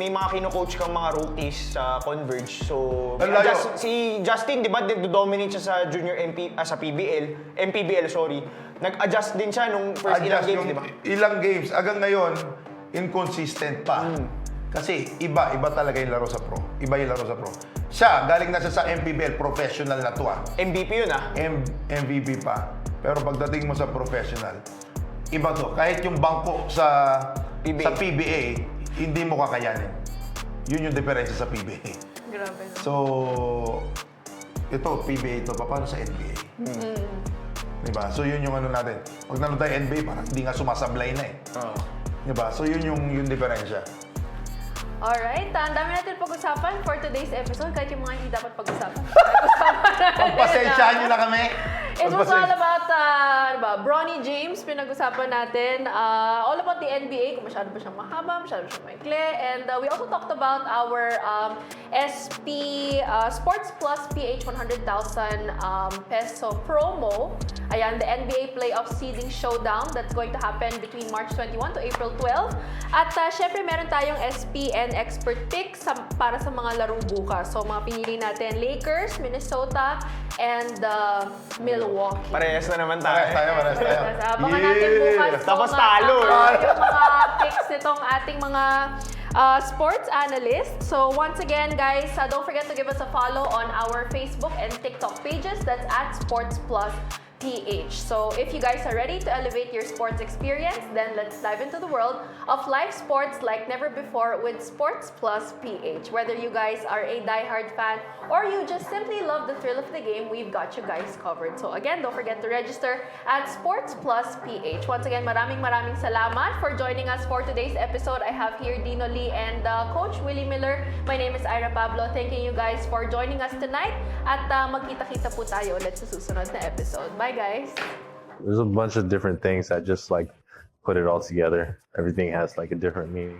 C: mga kino-coach kang mga rookies sa Converge. So,
B: Ang layo.
C: si Justin, di ba, dominate siya sa junior sa MPBL, sorry. Nag-adjust din siya nung first ilang games, di ba?
B: Ilang games. Hanggang ngayon, inconsistent pa. Kasi iba talaga yung laro sa pro. Iba yung laro sa pro. Siya, galing na siya sa MPBL, professional na to
C: MVP yun
B: MVP pa. Pero pagdating mo sa professional, iba to. Kahit yung bangko sa PBA, hindi mo kakayanin. Yun yung diferensya sa PBA.
A: Grabe, no?
B: So, ito, PBA ito. Paano sa NBA? Diba? So, yun yung ano natin. Pag nanood tayo NBA, parang hindi nga sumasablay na eh. Diba? So, yun yung diferensya.
A: Alright, ang dami natin pag-usapan for today's episode. Kahit yung mga hindi dapat pag-usapan.
B: Pagpasensyahan nyo na kami.
A: It was all about, Bronny James, pinag-usapan natin. All about the NBA, kung masyado ba siyang mahaba, masyado ba siyang maikli. And we also talked about our SP Sports Plus PH 100,000 peso promo. Ayan, the NBA Playoff Seeding Showdown that's going to happen between March 21 to April 12. At syempre, meron tayong SPN Expert Picks para sa mga laro bukas. So, mga pinili natin, Lakers, Minnesota, and Milwaukee.
C: Parehas na naman tayo.
B: Parehas tayo.
A: Abangan natin bukas.
C: Tapos
A: kung,
C: talo.
A: yung mga picks nitong ating mga sports analysts. So once again, guys, don't forget to give us a follow on our Facebook and TikTok pages. That's at Sports Plus PH. So if you guys are ready to elevate your sports experience, then let's dive into the world of live sports like never before with Sports Plus PH. Whether you guys are a die-hard fan or you just simply love the thrill of the game, we've got you guys covered. So again, don't forget to register at Sports Plus PH. Once again, maraming salamat for joining us for today's episode. I have here Dino Lee and Coach Willie Miller. My name is Ira Pablo. Thanking you guys for joining us tonight. At magkita-kita po tayo ulit sa susunod na episode. Bye, guys.
D: There's a bunch of different things that just like put it all together. Everything has like a different meaning.